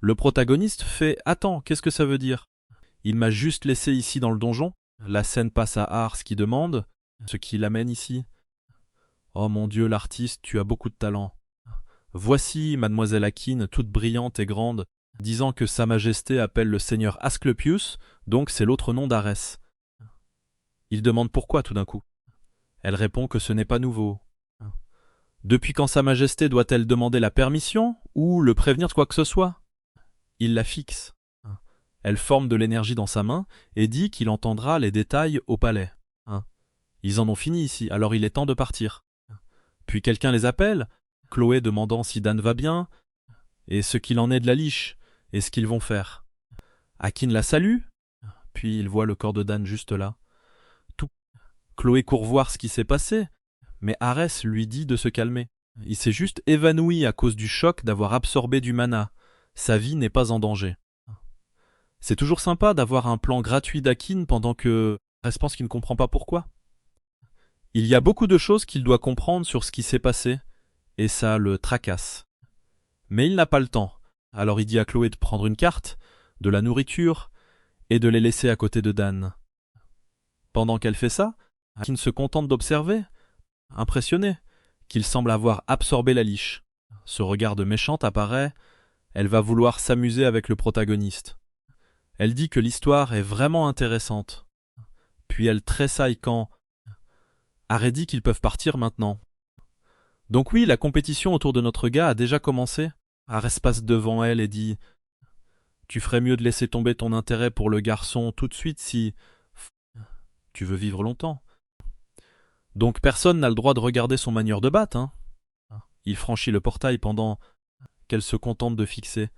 Le protagoniste fait « Attends, qu'est-ce que ça veut dire ? Il m'a juste laissé ici dans le donjon. » La scène passe à Ars qui demande ce qui l'amène ici. « Oh mon Dieu, l'artiste, tu as beaucoup de talent. Voici mademoiselle Akine, toute brillante et grande, disant que Sa Majesté appelle le seigneur Asclepius, donc c'est l'autre nom d'Arès. » Il demande pourquoi tout d'un coup. Elle répond que ce n'est pas nouveau. Depuis quand Sa Majesté doit-elle demander la permission ou le prévenir de quoi que ce soit ? Il la fixe. Elle forme de l'énergie dans sa main et dit qu'il entendra les détails au palais. Ils en ont fini ici, alors il est temps de partir. Puis quelqu'un les appelle, Chloé demandant si Dan va bien, et ce qu'il en est de la Liche, et ce qu'ils vont faire. Akine la salue, puis il voit le corps de Dan juste là. Tout. Chloé court voir ce qui s'est passé, mais Arès lui dit de se calmer. Il s'est juste évanoui à cause du choc d'avoir absorbé du mana. Sa vie n'est pas en danger. C'est toujours sympa d'avoir un plan gratuit d'Akine pendant que Arès pense qu'il ne comprend pas pourquoi. Il y a beaucoup de choses qu'il doit comprendre sur ce qui s'est passé, et ça le tracasse. Mais il n'a pas le temps, alors il dit à Chloé de prendre une carte, de la nourriture, et de les laisser à côté de Dan. Pendant qu'elle fait ça, Akine se contente d'observer, impressionné, qu'il semble avoir absorbé la liche. Ce regard de méchante apparaît, elle va vouloir s'amuser avec le protagoniste. Elle dit que l'histoire est vraiment intéressante. Puis elle tressaille quand Harry dit qu'ils peuvent partir maintenant. Donc oui, la compétition autour de notre gars a déjà commencé. Harry passe devant elle et dit « Tu ferais mieux de laisser tomber ton intérêt pour le garçon tout de suite si tu veux vivre longtemps. » Donc personne n'a le droit de regarder son manière de battre, hein. Il franchit le portail pendant qu'elle se contente de fixer.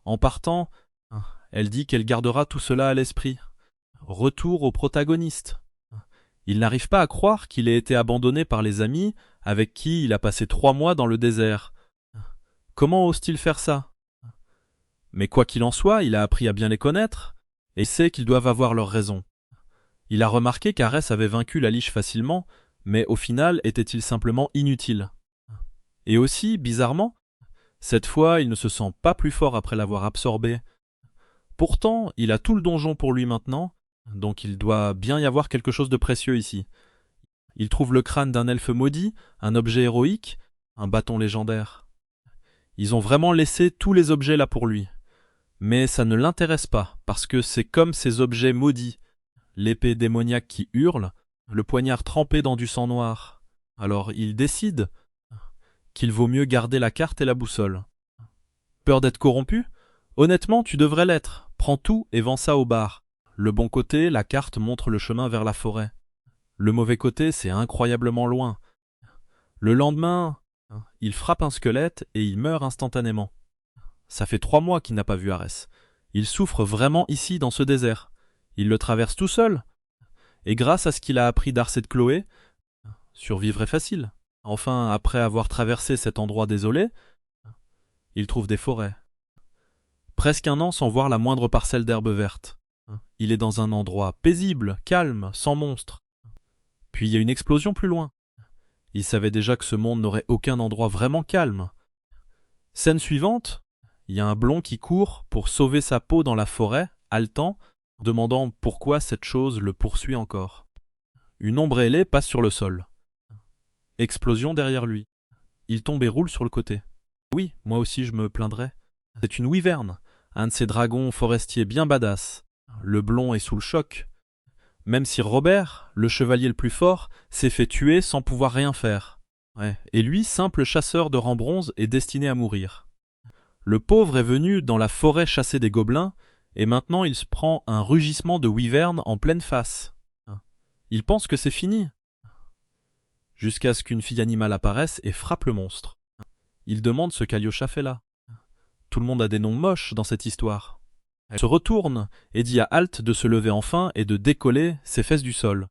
En partant, elle dit qu'elle gardera tout cela à l'esprit. Retour au protagoniste. Il n'arrive pas à croire qu'il ait été abandonné par les amis avec qui il a passé 3 mois dans le désert. Comment ose-t-il faire ça? Mais quoi qu'il en soit, il a appris à bien les connaître et sait qu'ils doivent avoir leur raison. Il a remarqué qu'Arès avait vaincu la liche facilement, mais au final était-il simplement inutile. Et aussi, bizarrement, cette fois il ne se sent pas plus fort après l'avoir absorbé. Pourtant, il a tout le donjon pour lui maintenant, donc il doit bien y avoir quelque chose de précieux ici. Il trouve le crâne d'un elfe maudit, un objet héroïque, un bâton légendaire. Ils ont vraiment laissé tous les objets là pour lui. Mais ça ne l'intéresse pas, parce que c'est comme ces objets maudits. L'épée démoniaque qui hurle, le poignard trempé dans du sang noir. Alors il décide qu'il vaut mieux garder la carte et la boussole. Peur d'être corrompu? Honnêtement, tu devrais l'être. Prends tout et vends ça au bar. Le bon côté, la carte montre le chemin vers la forêt. Le mauvais côté, c'est incroyablement loin. Le lendemain, il frappe un squelette et il meurt instantanément. Ça fait 3 mois qu'il n'a pas vu Arès. Il souffre vraiment ici, dans ce désert. Il le traverse tout seul. Et grâce à ce qu'il a appris d'Ars et de Chloé, survivre est facile. Enfin, après avoir traversé cet endroit désolé, il trouve des forêts. Presque 1 an sans voir la moindre parcelle d'herbe verte. Il est dans un endroit paisible, calme, sans monstres. Puis il y a une explosion plus loin. Il savait déjà que ce monde n'aurait aucun endroit vraiment calme. Scène suivante, il y a un blond qui court pour sauver sa peau dans la forêt, haletant, demandant pourquoi cette chose le poursuit encore. Une ombre ailée passe sur le sol. Explosion derrière lui. Il tombe et roule sur le côté. Oui, moi aussi je me plaindrais. C'est une wyvern, un de ces dragons forestiers bien badass. Le blond est sous le choc. Même si Robert, le chevalier le plus fort, s'est fait tuer sans pouvoir rien faire. Ouais. Et lui, simple chasseur de rang bronze, est destiné à mourir. Le pauvre est venu dans la forêt chasser des gobelins, et maintenant il se prend un rugissement de wyvern en pleine face. Il pense que c'est fini. Jusqu'à ce qu'une fille animale apparaisse et frappe le monstre. Il demande ce qu'Alyosha fait là. Tout le monde a des noms moches dans cette histoire. Elle se retourne et dit à Halt de se lever enfin et de décoller ses fesses du sol.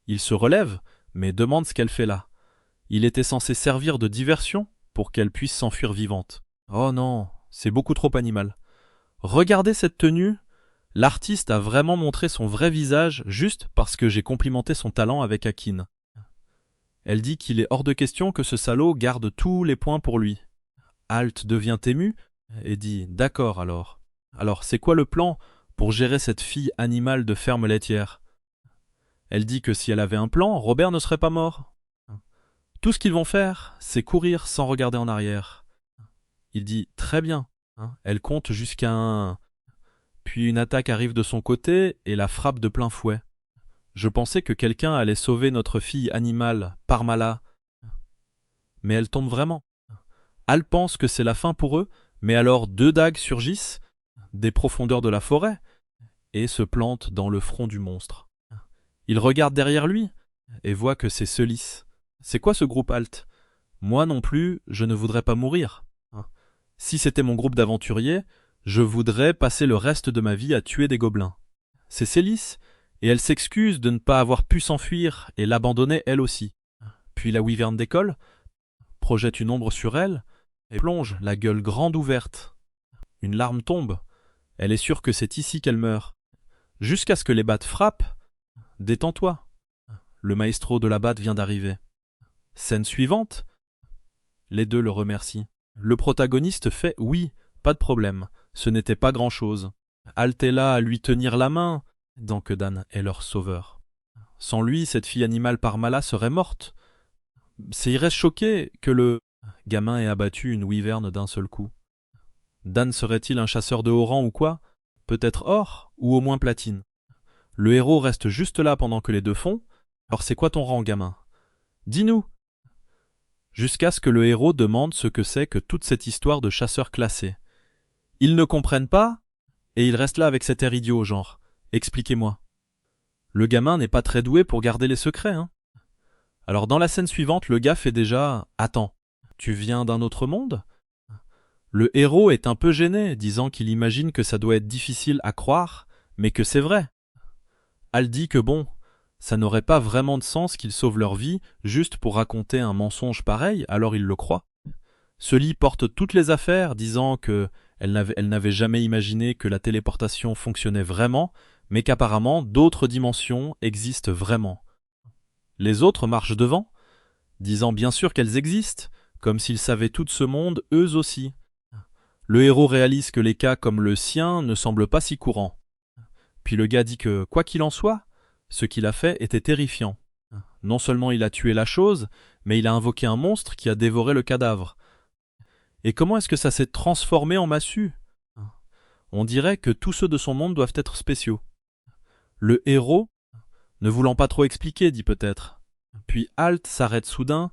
Il se relève, mais demande ce qu'elle fait là. Il était censé servir de diversion pour qu'elle puisse s'enfuir vivante. Oh non, c'est beaucoup trop animal. Regardez cette tenue. L'artiste a vraiment montré son vrai visage juste parce que j'ai complimenté son talent avec Akin. Elle dit qu'il est hors de question que ce salaud garde tous les points pour lui. Halt devient ému et dit « D'accord alors. Alors c'est quoi le plan pour gérer cette fille animale de ferme laitière ?» Elle dit que si elle avait un plan, Robert ne serait pas mort. Tout ce qu'ils vont faire, c'est courir sans regarder en arrière. Il dit « Très bien. » Elle compte jusqu'à 1. Puis une attaque arrive de son côté et la frappe de plein fouet. Je pensais que quelqu'un allait sauver notre fille animale, Parmala. Mais elle tombe vraiment. Al pense que c'est la fin pour eux, mais alors 2 dagues surgissent des profondeurs de la forêt et se plantent dans le front du monstre. Il regarde derrière lui et voit que c'est Celis. C'est quoi ce groupe Halt? Moi non plus, je ne voudrais pas mourir. Si c'était mon groupe d'aventuriers, je voudrais passer le reste de ma vie à tuer des gobelins. C'est Célis, et elle s'excuse de ne pas avoir pu s'enfuir et l'abandonner elle aussi. Puis la wyvern décolle, projette une ombre sur elle et plonge, la gueule grande ouverte. Une larme tombe. Elle est sûre que c'est ici qu'elle meurt. Jusqu'à ce que les battes frappent. Détends-toi. Le maestro de la batte vient d'arriver. Scène suivante. Les deux le remercient. Le protagoniste fait « Oui, pas de problème. Ce n'était pas grand-chose. Halt est là à lui tenir la main. » Dankedan est leur sauveur. Sans lui, cette fille animale Parmala serait morte. C'est il reste choqué que le gamin ait abattu une wyverne d'un seul coup. Dan serait-il un chasseur de haut rang ou quoi? Peut-être or, ou au moins platine. Le héros reste juste là pendant que les deux font. Alors c'est quoi ton rang, gamin? Dis-nous! Jusqu'à ce que le héros demande ce que c'est que toute cette histoire de chasseur classé. Ils ne comprennent pas, et ils restent là avec cet air idiot, genre. Expliquez-moi. Le gamin n'est pas très doué pour garder les secrets, hein. Alors dans la scène suivante, le gars fait déjà « Attends, tu viens d'un autre monde ?» Le héros est un peu gêné, disant qu'il imagine que ça doit être difficile à croire, mais que c'est vrai. Hal dit que bon, ça n'aurait pas vraiment de sens qu'ils sauvent leur vie juste pour raconter un mensonge pareil, alors il le croit. Sully porte toutes les affaires, disant que elle n'avait jamais imaginé que la téléportation fonctionnait vraiment, mais qu'apparemment d'autres dimensions existent vraiment. Les autres marchent devant, disant bien sûr qu'elles existent, comme s'ils savaient tout de ce monde eux aussi. Le héros réalise que les cas comme le sien ne semblent pas si courants. Puis le gars dit que, quoi qu'il en soit, ce qu'il a fait était terrifiant. Non seulement il a tué la chose, mais il a invoqué un monstre qui a dévoré le cadavre. Et comment est-ce que ça s'est transformé en massue? On dirait que tous ceux de son monde doivent être spéciaux. Le héros, ne voulant pas trop expliquer, dit peut-être. Puis Halt s'arrête soudain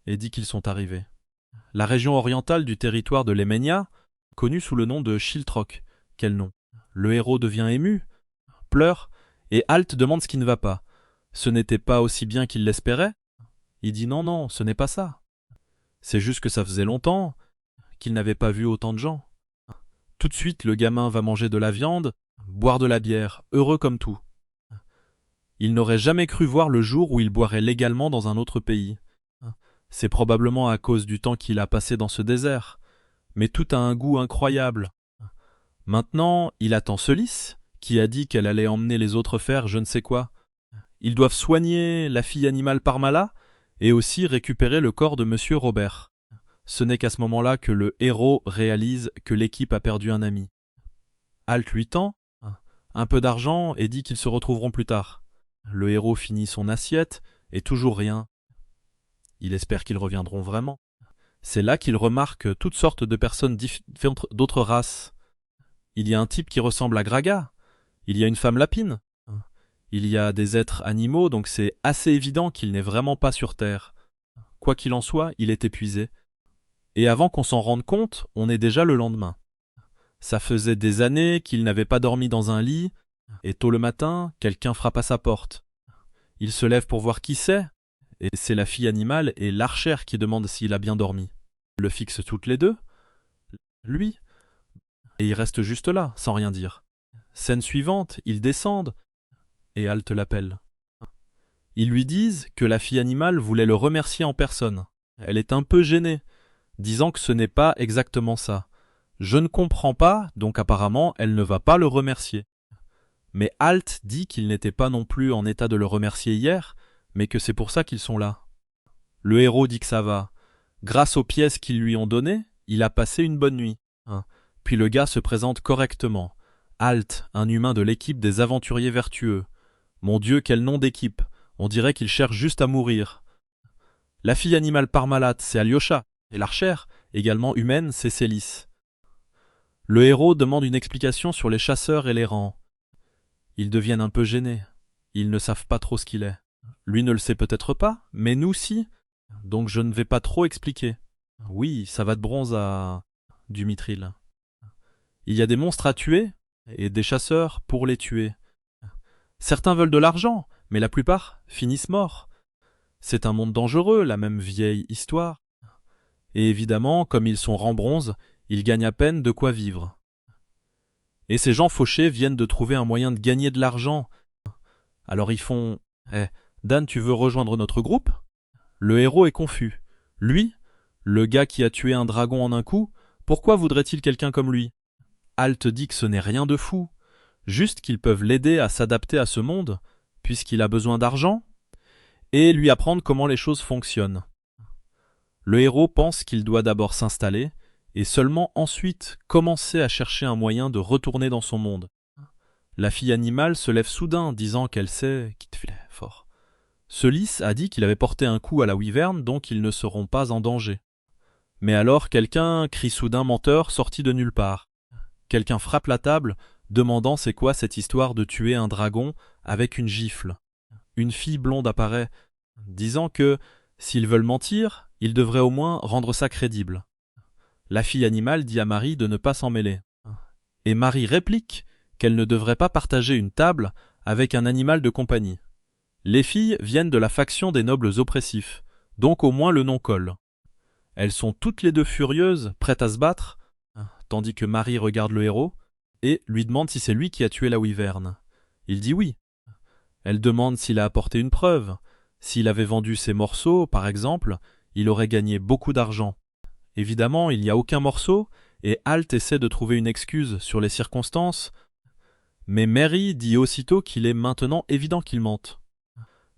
et dit qu'ils sont arrivés. La région orientale du territoire de Lemenia, connue sous le nom de Shiltrock. Quel nom? Le héros devient ému, pleure, et Halt demande ce qui ne va pas. Ce n'était pas aussi bien qu'il l'espérait? Il dit non, non, ce n'est pas ça. C'est juste que ça faisait longtemps qu'il n'avait pas vu autant de gens. Tout de suite, le gamin va manger de la viande, boire de la bière, heureux comme tout. Il n'aurait jamais cru voir le jour où il boirait légalement dans un autre pays. C'est probablement à cause du temps qu'il a passé dans ce désert. Mais tout a un goût incroyable. Maintenant, il attend Celis, qui a dit qu'elle allait emmener les autres faire je ne sais quoi. Ils doivent soigner la fille animale Parmala et aussi récupérer le corps de Monsieur Robert. Ce n'est qu'à ce moment-là que le héros réalise que l'équipe a perdu un ami. Halt lui tend un peu d'argent et dit qu'ils se retrouveront plus tard. Le héros finit son assiette et toujours rien. Il espère qu'ils reviendront vraiment. C'est là qu'il remarque toutes sortes de personnes différentes d'autres races. Il y a un type qui ressemble à Graga. Il y a une femme lapine. Il y a des êtres animaux, donc c'est assez évident qu'il n'est vraiment pas sur Terre. Quoi qu'il en soit, il est épuisé. Et avant qu'on s'en rende compte, on est déjà le lendemain. Ça faisait des années qu'il n'avait pas dormi dans un lit, et tôt le matin, quelqu'un frappe à sa porte. Il se lève pour voir qui c'est, et c'est la fille animale et l'archère qui demande s'il a bien dormi. Il le fixe toutes les deux, lui, et il reste juste là, sans rien dire. Scène suivante, ils descendent, et Halt l'appelle. Ils lui disent que la fille animale voulait le remercier en personne. Elle est un peu gênée, disant que ce n'est pas exactement ça. Je ne comprends pas, donc apparemment elle ne va pas le remercier. Mais Halt dit qu'il n'était pas non plus en état de le remercier hier, mais que c'est pour ça qu'ils sont là. Le héros dit que ça va. Grâce aux pièces qu'ils lui ont données, il a passé une bonne nuit. Puis le gars se présente correctement. Halt, un humain de l'équipe des aventuriers vertueux. Mon Dieu, quel nom d'équipe! On dirait qu'il cherche juste à mourir. La fille animale Parmalat, c'est Alyosha, et l'archère, également humaine, c'est Célis. Le héros demande une explication sur les chasseurs et les rangs. Ils deviennent un peu gênés. Ils ne savent pas trop ce qu'il est. Lui ne le sait peut-être pas, mais nous si. Donc je ne vais pas trop expliquer. Oui, ça va de bronze à du mithril. Il y a des monstres à tuer, et des chasseurs pour les tuer. Certains veulent de l'argent, mais la plupart finissent morts. C'est un monde dangereux, la même vieille histoire. Et évidemment, comme ils sont rembronze, ils gagnent à peine de quoi vivre. Et ces gens fauchés viennent de trouver un moyen de gagner de l'argent. Alors ils font « Dan, tu veux rejoindre notre groupe ?» Le héros est confus. Lui, le gars qui a tué un dragon en un coup, pourquoi voudrait-il quelqu'un comme lui? Halt dit que ce n'est rien de fou, juste qu'ils peuvent l'aider à s'adapter à ce monde, puisqu'il a besoin d'argent, et lui apprendre comment les choses fonctionnent. Le héros pense qu'il doit d'abord s'installer, et seulement ensuite commencer à chercher un moyen de retourner dans son monde. La fille animale se lève soudain, disant qu'elle sait qu'il te filet fort. Ce lys a dit qu'il avait porté un coup à la wyvern, donc ils ne seront pas en danger. Mais alors quelqu'un crie soudain menteur sorti de nulle part. Quelqu'un frappe la table, demandant c'est quoi cette histoire de tuer un dragon avec une gifle. Une fille blonde apparaît, disant que, s'ils veulent mentir, ils devraient au moins rendre ça crédible. La fille animale dit à Marie de ne pas s'en mêler. Et Marie réplique qu'elle ne devrait pas partager une table avec un animal de compagnie. Les filles viennent de la faction des nobles oppressifs, donc au moins le nom colle. Elles sont toutes les deux furieuses, prêtes à se battre, tandis que Marie regarde le héros et lui demande si c'est lui qui a tué la wyvern. Il dit oui. Elle demande s'il a apporté une preuve. S'il avait vendu ses morceaux, par exemple, il aurait gagné beaucoup d'argent. Évidemment, il n'y a aucun morceau, et Halt essaie de trouver une excuse sur les circonstances, mais Mary dit aussitôt qu'il est maintenant évident qu'il mente.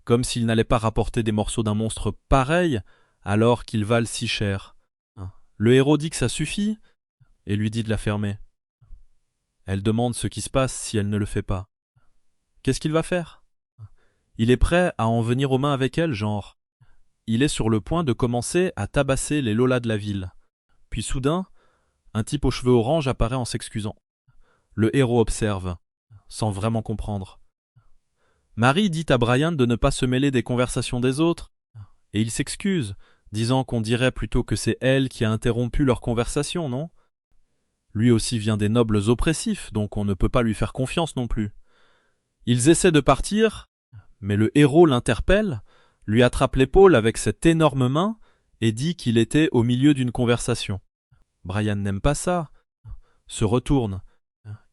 Comme s'il n'allait pas rapporter des morceaux d'un monstre pareil, alors qu'ils valent si cher. Le héros dit que ça suffit, et lui dit de la fermer. Elle demande ce qui se passe si elle ne le fait pas. Qu'est-ce qu'il va faire? Il est prêt à en venir aux mains avec elle, genre. Il est sur le point de commencer à tabasser les lolas de la ville. Puis soudain, un type aux cheveux orange apparaît en s'excusant. Le héros observe, sans vraiment comprendre. Marie dit à Brian de ne pas se mêler des conversations des autres, et il s'excuse, disant qu'on dirait plutôt que c'est elle qui a interrompu leur conversation, non? Lui aussi vient des nobles oppressifs, donc on ne peut pas lui faire confiance non plus. Ils essaient de partir, mais le héros l'interpelle, lui attrape l'épaule avec cette énorme main et dit qu'il était au milieu d'une conversation. Brian n'aime pas ça, se retourne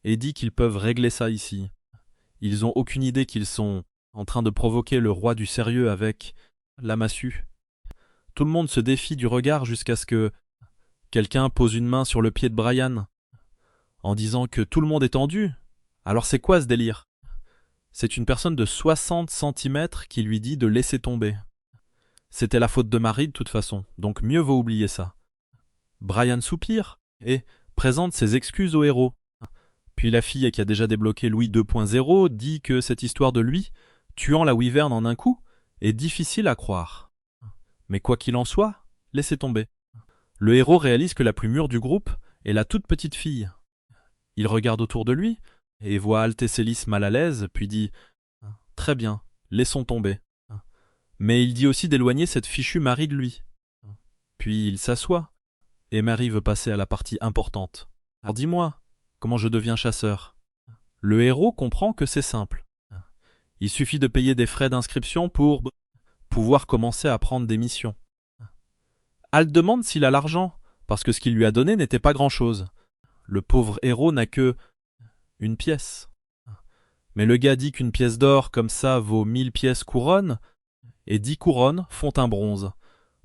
et dit qu'ils peuvent régler ça ici. Ils ont aucune idée qu'ils sont en train de provoquer le roi du sérieux avec la massue. Tout le monde se défie du regard jusqu'à ce que quelqu'un pose une main sur le pied de Brian en disant que tout le monde est tendu. Alors c'est quoi ce délire? C'est une personne de 60 centimètres qui lui dit de laisser tomber. C'était la faute de Marie de toute façon, donc mieux vaut oublier ça. Brian soupire et présente ses excuses au héros. Puis la fille qui a déjà débloqué Louis 2.0 dit que cette histoire de lui, tuant la wyvern en un coup, est difficile à croire. Mais quoi qu'il en soit, laissez tomber. Le héros réalise que la plus mûre du groupe est la toute petite fille. Il regarde autour de lui et voit Halt et Célis mal à l'aise, puis dit « Très bien, laissons tomber ». Mais il dit aussi d'éloigner cette fichue Marie de lui. Puis il s'assoit, et Marie veut passer à la partie importante. « Alors dis-moi, comment je deviens chasseur ?» Le héros comprend que c'est simple. Il suffit de payer des frais d'inscription pour pouvoir commencer à prendre des missions. Halt demande s'il a l'argent, parce que ce qu'il lui a donné n'était pas grand-chose. Le pauvre héros n'a que une pièce. Mais le gars dit qu'une pièce d'or comme ça vaut 1000 pièces couronnes, et 10 couronnes font un bronze.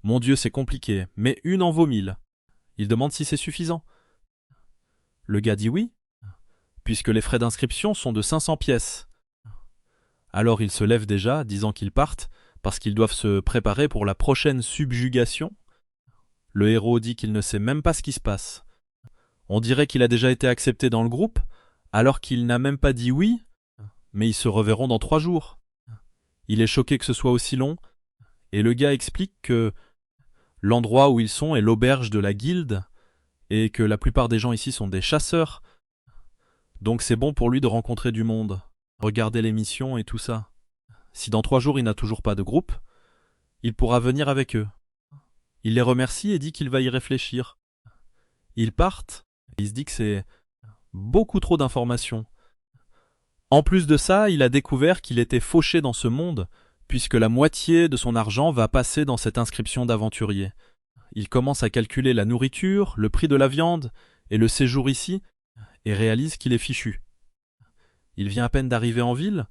Mon Dieu, c'est compliqué, mais une en vaut 1000. Il demande si c'est suffisant. Le gars dit oui, puisque les frais d'inscription sont de 500 pièces. Alors ils se lèvent déjà, disant qu'ils partent, parce qu'ils doivent se préparer pour la prochaine subjugation. Le héros dit qu'il ne sait même pas ce qui se passe. On dirait qu'il a déjà été accepté dans le groupe, alors qu'il n'a même pas dit oui, mais ils se reverront dans 3 jours. Il est choqué que ce soit aussi long, et le gars explique que l'endroit où ils sont est l'auberge de la guilde, et que la plupart des gens ici sont des chasseurs, donc c'est bon pour lui de rencontrer du monde, regarder les missions et tout ça. Si dans 3 jours il n'a toujours pas de groupe, il pourra venir avec eux. Il les remercie et dit qu'il va y réfléchir. Ils partent, et il se dit que c'est beaucoup trop d'informations. En plus de ça, il a découvert qu'il était fauché dans ce monde, puisque la moitié de son argent va passer dans cette inscription d'aventurier. Il commence à calculer la nourriture, le prix de la viande et le séjour ici, et réalise qu'il est fichu. Il vient à peine d'arriver en ville,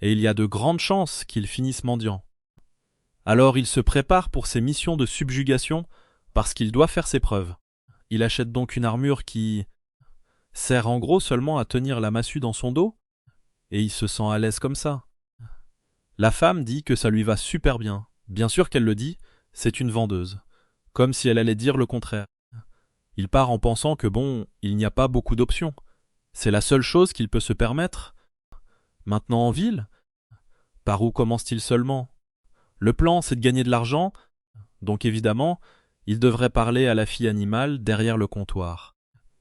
et il y a de grandes chances qu'il finisse mendiant. Alors il se prépare pour ses missions de subjugation, parce qu'il doit faire ses preuves. Il achète donc une armure qui sert en gros seulement à tenir la massue dans son dos, et il se sent à l'aise comme ça. La femme dit que ça lui va super bien. Bien sûr qu'elle le dit, c'est une vendeuse. Comme si elle allait dire le contraire. Il part en pensant que bon, il n'y a pas beaucoup d'options. C'est la seule chose qu'il peut se permettre. Maintenant en ville, Par où commence-t-il seulement? Le plan, c'est de gagner de l'argent, donc évidemment, il devrait parler à la fille animale derrière le comptoir.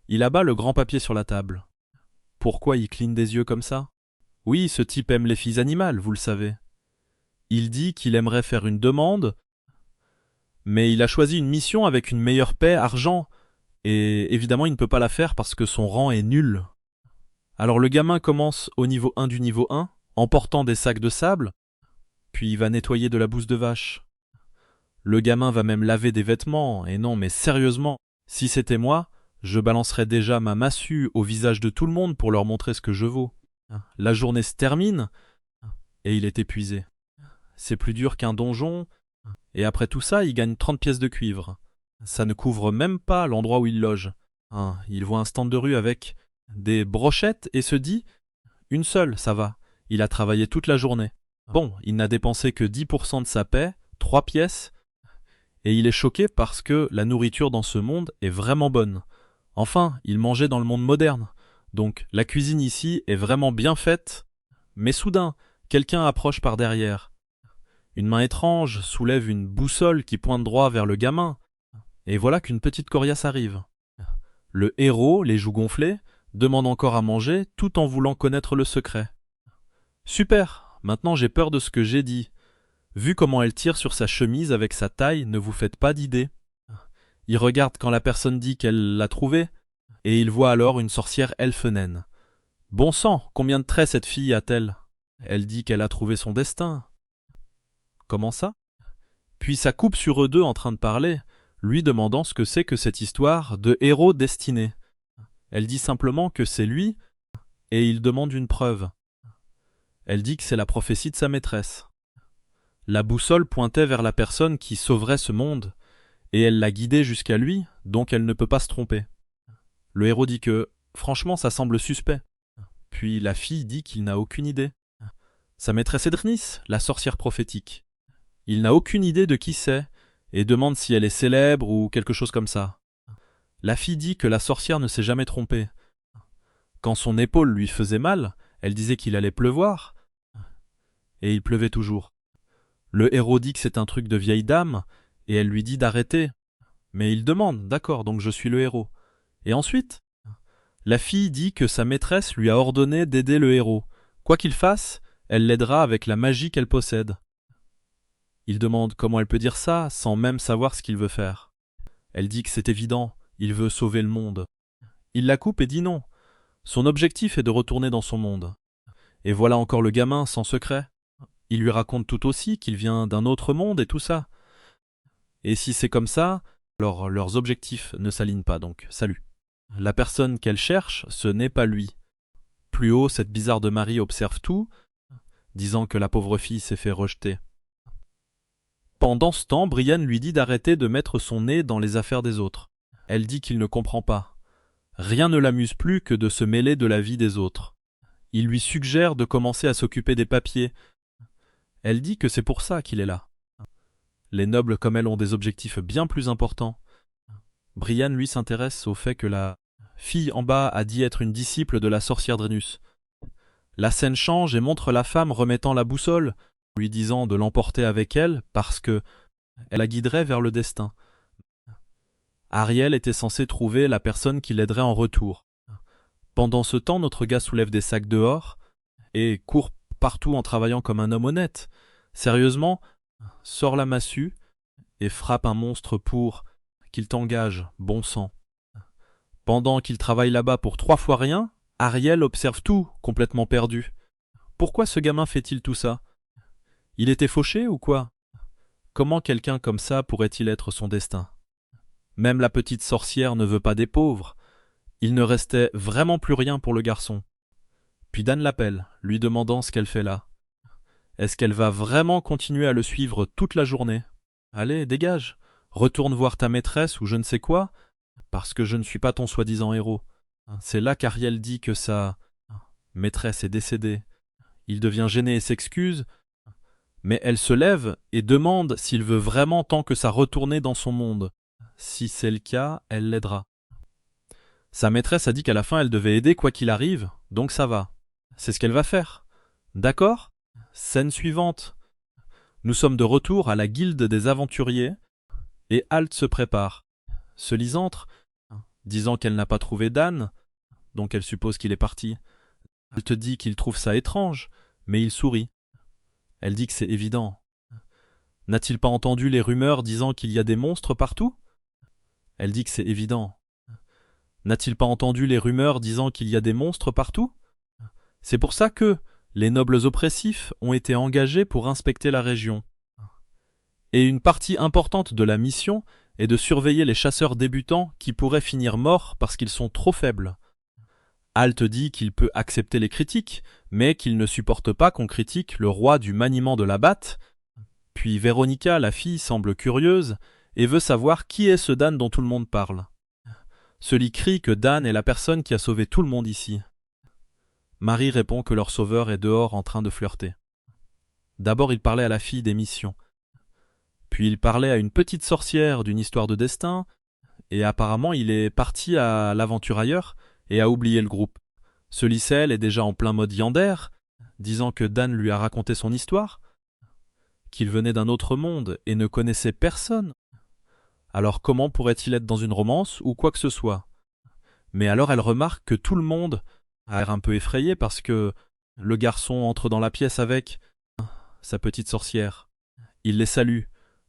Il abat le grand papier sur la table. Pourquoi il cligne des yeux comme ça? Oui, ce type aime les filles animales, vous le savez. Il dit qu'il aimerait faire une demande, mais il a choisi une mission avec une meilleure paie, argent, et évidemment il ne peut pas la faire parce que son rang est nul. Alors le gamin commence au niveau 1 du niveau 1, en portant des sacs de sable, puis il va nettoyer de la bouse de vache. Le gamin va même laver des vêtements, et non mais sérieusement, si c'était moi, je balancerais déjà ma massue au visage de tout le monde pour leur montrer ce que je vaux. La journée se termine, et il est épuisé. C'est plus dur qu'un donjon, et après tout ça, il gagne 30 pièces de cuivre. Ça ne couvre même pas l'endroit où il loge. Il voit un stand de rue avec des brochettes et se dit « Une seule, ça va. Il a travaillé toute la journée. Bon, il n'a dépensé que 10% de sa paie, 3 pièces, et il est choqué parce que la nourriture dans ce monde est vraiment bonne. Enfin, il mangeait dans le monde moderne. Donc la cuisine ici est vraiment bien faite, mais soudain, quelqu'un approche par derrière. Une main étrange soulève une boussole qui pointe droit vers le gamin, et voilà qu'une petite coriace arrive. Le héros, les joues gonflées, demande encore à manger tout en voulant connaître le secret. Super, maintenant j'ai peur de ce que j'ai dit. Vu comment elle tire sur sa chemise avec sa taille, ne vous faites pas d'idée. Il regarde quand la personne dit qu'elle l'a trouvé, et il voit alors une sorcière elfe naine. Bon sang, combien de traits cette fille a-t-elle? Elle dit qu'elle a trouvé son destin. Comment ça? Puis ça coupe sur eux deux en train de parler, lui demandant ce que c'est que cette histoire de héros destiné. Elle dit simplement que c'est lui, et il demande une preuve. Elle dit que c'est la prophétie de sa maîtresse. La boussole pointait vers la personne qui sauverait ce monde, et elle l'a guidée jusqu'à lui, donc elle ne peut pas se tromper. Le héros dit que, franchement, ça semble suspect. Puis la fille dit qu'il n'a aucune idée. Sa maîtresse est Drnis, la sorcière prophétique. Il n'a aucune idée de qui c'est, et demande si elle est célèbre ou quelque chose comme ça. La fille dit que la sorcière ne s'est jamais trompée. Quand son épaule lui faisait mal, elle disait qu'il allait pleuvoir, et il pleuvait toujours. Le héros dit que c'est un truc de vieille dame, et elle lui dit d'arrêter. Mais il demande, d'accord, donc je suis le héros. Et ensuite, la fille dit que sa maîtresse lui a ordonné d'aider le héros. Quoi qu'il fasse, elle l'aidera avec la magie qu'elle possède. Il demande comment elle peut dire ça sans même savoir ce qu'il veut faire. Elle dit que c'est évident, il veut sauver le monde. Il la coupe et dit non. Son objectif est de retourner dans son monde. Et voilà encore le gamin sans secret. Il lui raconte tout aussi qu'il vient d'un autre monde et tout ça. Et si c'est comme ça, alors leurs objectifs ne s'alignent pas, donc salut. La personne qu'elle cherche, ce n'est pas lui. Plus haut, cette bizarre de Marie observe tout, disant que la pauvre fille s'est fait rejeter. Pendant ce temps, Brienne lui dit d'arrêter de mettre son nez dans les affaires des autres. Elle dit qu'il ne comprend pas. Rien ne l'amuse plus que de se mêler de la vie des autres. Il lui suggère de commencer à s'occuper des papiers. Elle dit que c'est pour ça qu'il est là. Les nobles comme elle ont des objectifs bien plus importants. Brienne, lui, s'intéresse au fait que la fille en bas a dit être une disciple de la sorcière Drenus. La scène change et montre la femme remettant la boussole, lui disant de l'emporter avec elle parce que elle la guiderait vers le destin. Ariel était censé trouver la personne qui l'aiderait en retour. Pendant ce temps, notre gars soulève des sacs dehors et court partout en travaillant comme un homme honnête. Sérieusement, sort la massue et frappe un monstre pour qu'il t'engage, bon sang. Pendant qu'il travaille là-bas pour 3 fois rien, Ariel observe tout, complètement perdu. Pourquoi ce gamin fait-il tout ça? Il était fauché ou quoi? Comment quelqu'un comme ça pourrait-il être son destin? Même la petite sorcière ne veut pas des pauvres. Il ne restait vraiment plus rien pour le garçon. Puis Dan l'appelle, lui demandant ce qu'elle fait là. Est-ce qu'elle va vraiment continuer à le suivre toute la journée? Allez, dégage, retourne voir ta maîtresse ou je ne sais quoi, parce que je ne suis pas ton soi-disant héros. C'est là qu'Ariel dit que sa maîtresse est décédée. Il devient gêné et s'excuse, mais elle se lève et demande s'il veut vraiment tant que ça retourner dans son monde. Si c'est le cas, elle l'aidera. Sa maîtresse a dit qu'à la fin elle devait aider quoi qu'il arrive, donc ça va. C'est ce qu'elle va faire. D'accord? Scène suivante. Nous sommes de retour à la guilde des aventuriers et Halt se prépare. Se Lysandre, disant qu'elle n'a pas trouvé Dan, donc elle suppose qu'il est parti. Halt dit qu'il trouve ça étrange, mais il sourit. Elle dit que c'est évident. N'a-t-il pas entendu les rumeurs disant qu'il y a des monstres partout? Elle dit que c'est évident. N'a-t-il pas entendu les rumeurs disant qu'il y a des monstres partout? C'est pour ça que les nobles oppressifs ont été engagés pour inspecter la région. Et une partie importante de la mission est de surveiller les chasseurs débutants qui pourraient finir morts parce qu'ils sont trop faibles. Halt dit qu'il peut accepter les critiques, mais qu'il ne supporte pas qu'on critique le roi du maniement de la batte. Puis Véronica, la fille, semble curieuse et veut savoir qui est ce Dan dont tout le monde parle. Sully crie que Dan est la personne qui a sauvé tout le monde ici. Marie répond que leur sauveur est dehors en train de flirter. D'abord il parlait à la fille des missions. Puis il parlait à une petite sorcière d'une histoire de destin, et apparemment il est parti à l'aventure ailleurs et a oublié le groupe. Sully Sell est déjà en plein mode Yandere, disant que Dan lui a raconté son histoire, qu'il venait d'un autre monde et ne connaissait personne. Alors comment pourrait-il être dans une romance ou quoi que ce soit? Mais alors elle remarque que tout le monde a l'air un peu effrayé parce que le garçon entre dans la pièce avec sa petite sorcière. Il les salue,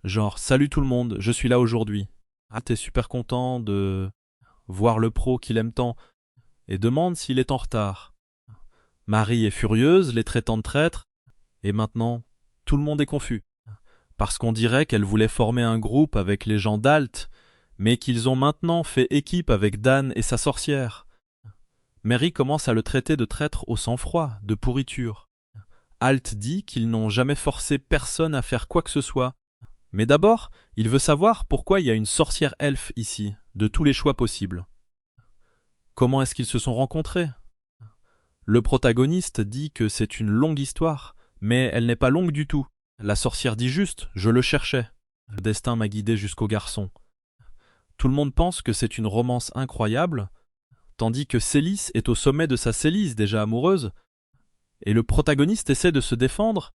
genre « Salut tout le monde, je suis là aujourd'hui ». Ah, t'es super content de voir le pro qu'il aime tant et demande s'il est en retard. Marie est furieuse, les traitant de traîtres, et maintenant tout le monde est confus. Parce qu'on dirait qu'elle voulait former un groupe avec les gens d'Halt, mais qu'ils ont maintenant fait équipe avec Dan et sa sorcière. Mary commence à le traiter de traître au sang-froid, de pourriture. Halt dit qu'ils n'ont jamais forcé personne à faire quoi que ce soit. Mais d'abord, il veut savoir pourquoi il y a une sorcière elfe ici, de tous les choix possibles. Comment est-ce qu'ils se sont rencontrés? Le protagoniste dit que c'est une longue histoire, mais elle n'est pas longue du tout. La sorcière dit juste « je le cherchais ». Le destin m'a guidé jusqu'au garçon. Tout le monde pense que c'est une romance incroyable, tandis que Célis est au sommet de sa Célis déjà amoureuse, et le protagoniste essaie de se défendre,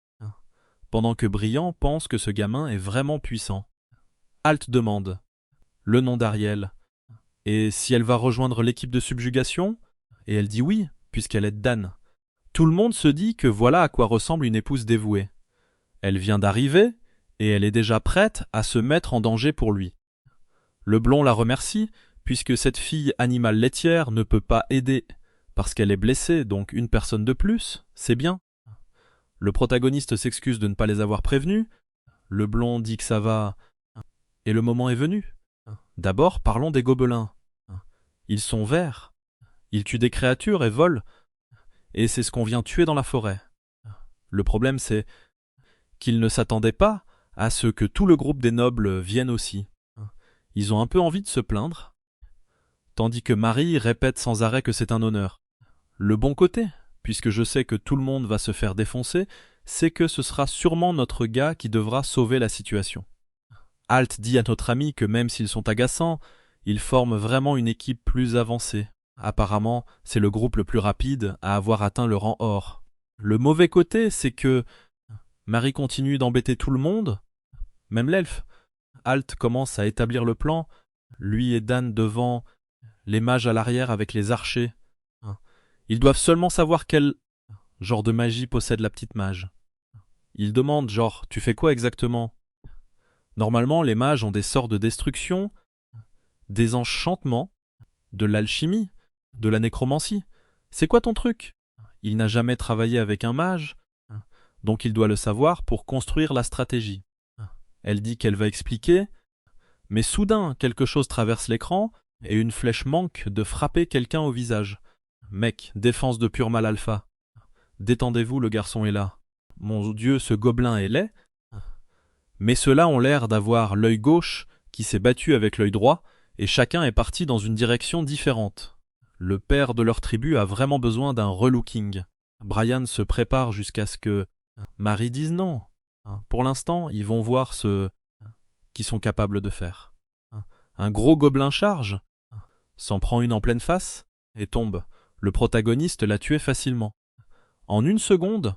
pendant que Brillant pense que ce gamin est vraiment puissant. Halt demande le nom d'Ariel, et si elle va rejoindre l'équipe de subjugation, et elle dit oui, puisqu'elle est Dan. Tout le monde se dit que voilà à quoi ressemble une épouse dévouée. Elle vient d'arriver, et elle est déjà prête à se mettre en danger pour lui. Le blond la remercie, puisque cette fille animale laitière ne peut pas aider, parce qu'elle est blessée, donc une personne de plus, c'est bien. Le protagoniste s'excuse de ne pas les avoir prévenus, le blond dit que ça va, et le moment est venu. D'abord, parlons des gobelins. Ils sont verts, ils tuent des créatures et volent, et c'est ce qu'on vient tuer dans la forêt. Le problème c'est qu'ils ne s'attendaient pas à ce que tout le groupe des nobles vienne aussi. Ils ont un peu envie de se plaindre, tandis que Marie répète sans arrêt que c'est un honneur. Le bon côté, puisque je sais que tout le monde va se faire défoncer, c'est que ce sera sûrement notre gars qui devra sauver la situation. Halt dit à notre ami que même s'ils sont agaçants, ils forment vraiment une équipe plus avancée. Apparemment, c'est le groupe le plus rapide à avoir atteint le rang or. Le mauvais côté, c'est que Marie continue d'embêter tout le monde, même l'elfe. Halt commence à établir le plan, lui et Dan devant, les mages à l'arrière avec les archers. Ils doivent seulement savoir quel genre de magie possède la petite mage. Ils demandent genre « tu fais quoi exactement ?» Normalement, les mages ont des sorts de destruction, des enchantements, de l'alchimie, de la nécromancie. C'est quoi ton truc? Il n'a jamais travaillé avec un mage, donc il doit le savoir pour construire la stratégie. Elle dit qu'elle va expliquer, mais soudain quelque chose traverse l'écran et une flèche manque de frapper quelqu'un au visage. Mec, défense de pur mal alpha. Détendez-vous, le garçon est là. Mon Dieu, ce gobelin est laid. Mais ceux-là ont l'air d'avoir l'œil gauche qui s'est battu avec l'œil droit, et chacun est parti dans une direction différente. Le père de leur tribu a vraiment besoin d'un relooking. Brian se prépare jusqu'à ce que Marie dise non. Pour l'instant, ils vont voir ce qu'ils sont capables de faire. Un gros gobelin charge, s'en prend une en pleine face et tombe. Le protagoniste l'a tué facilement. En une seconde,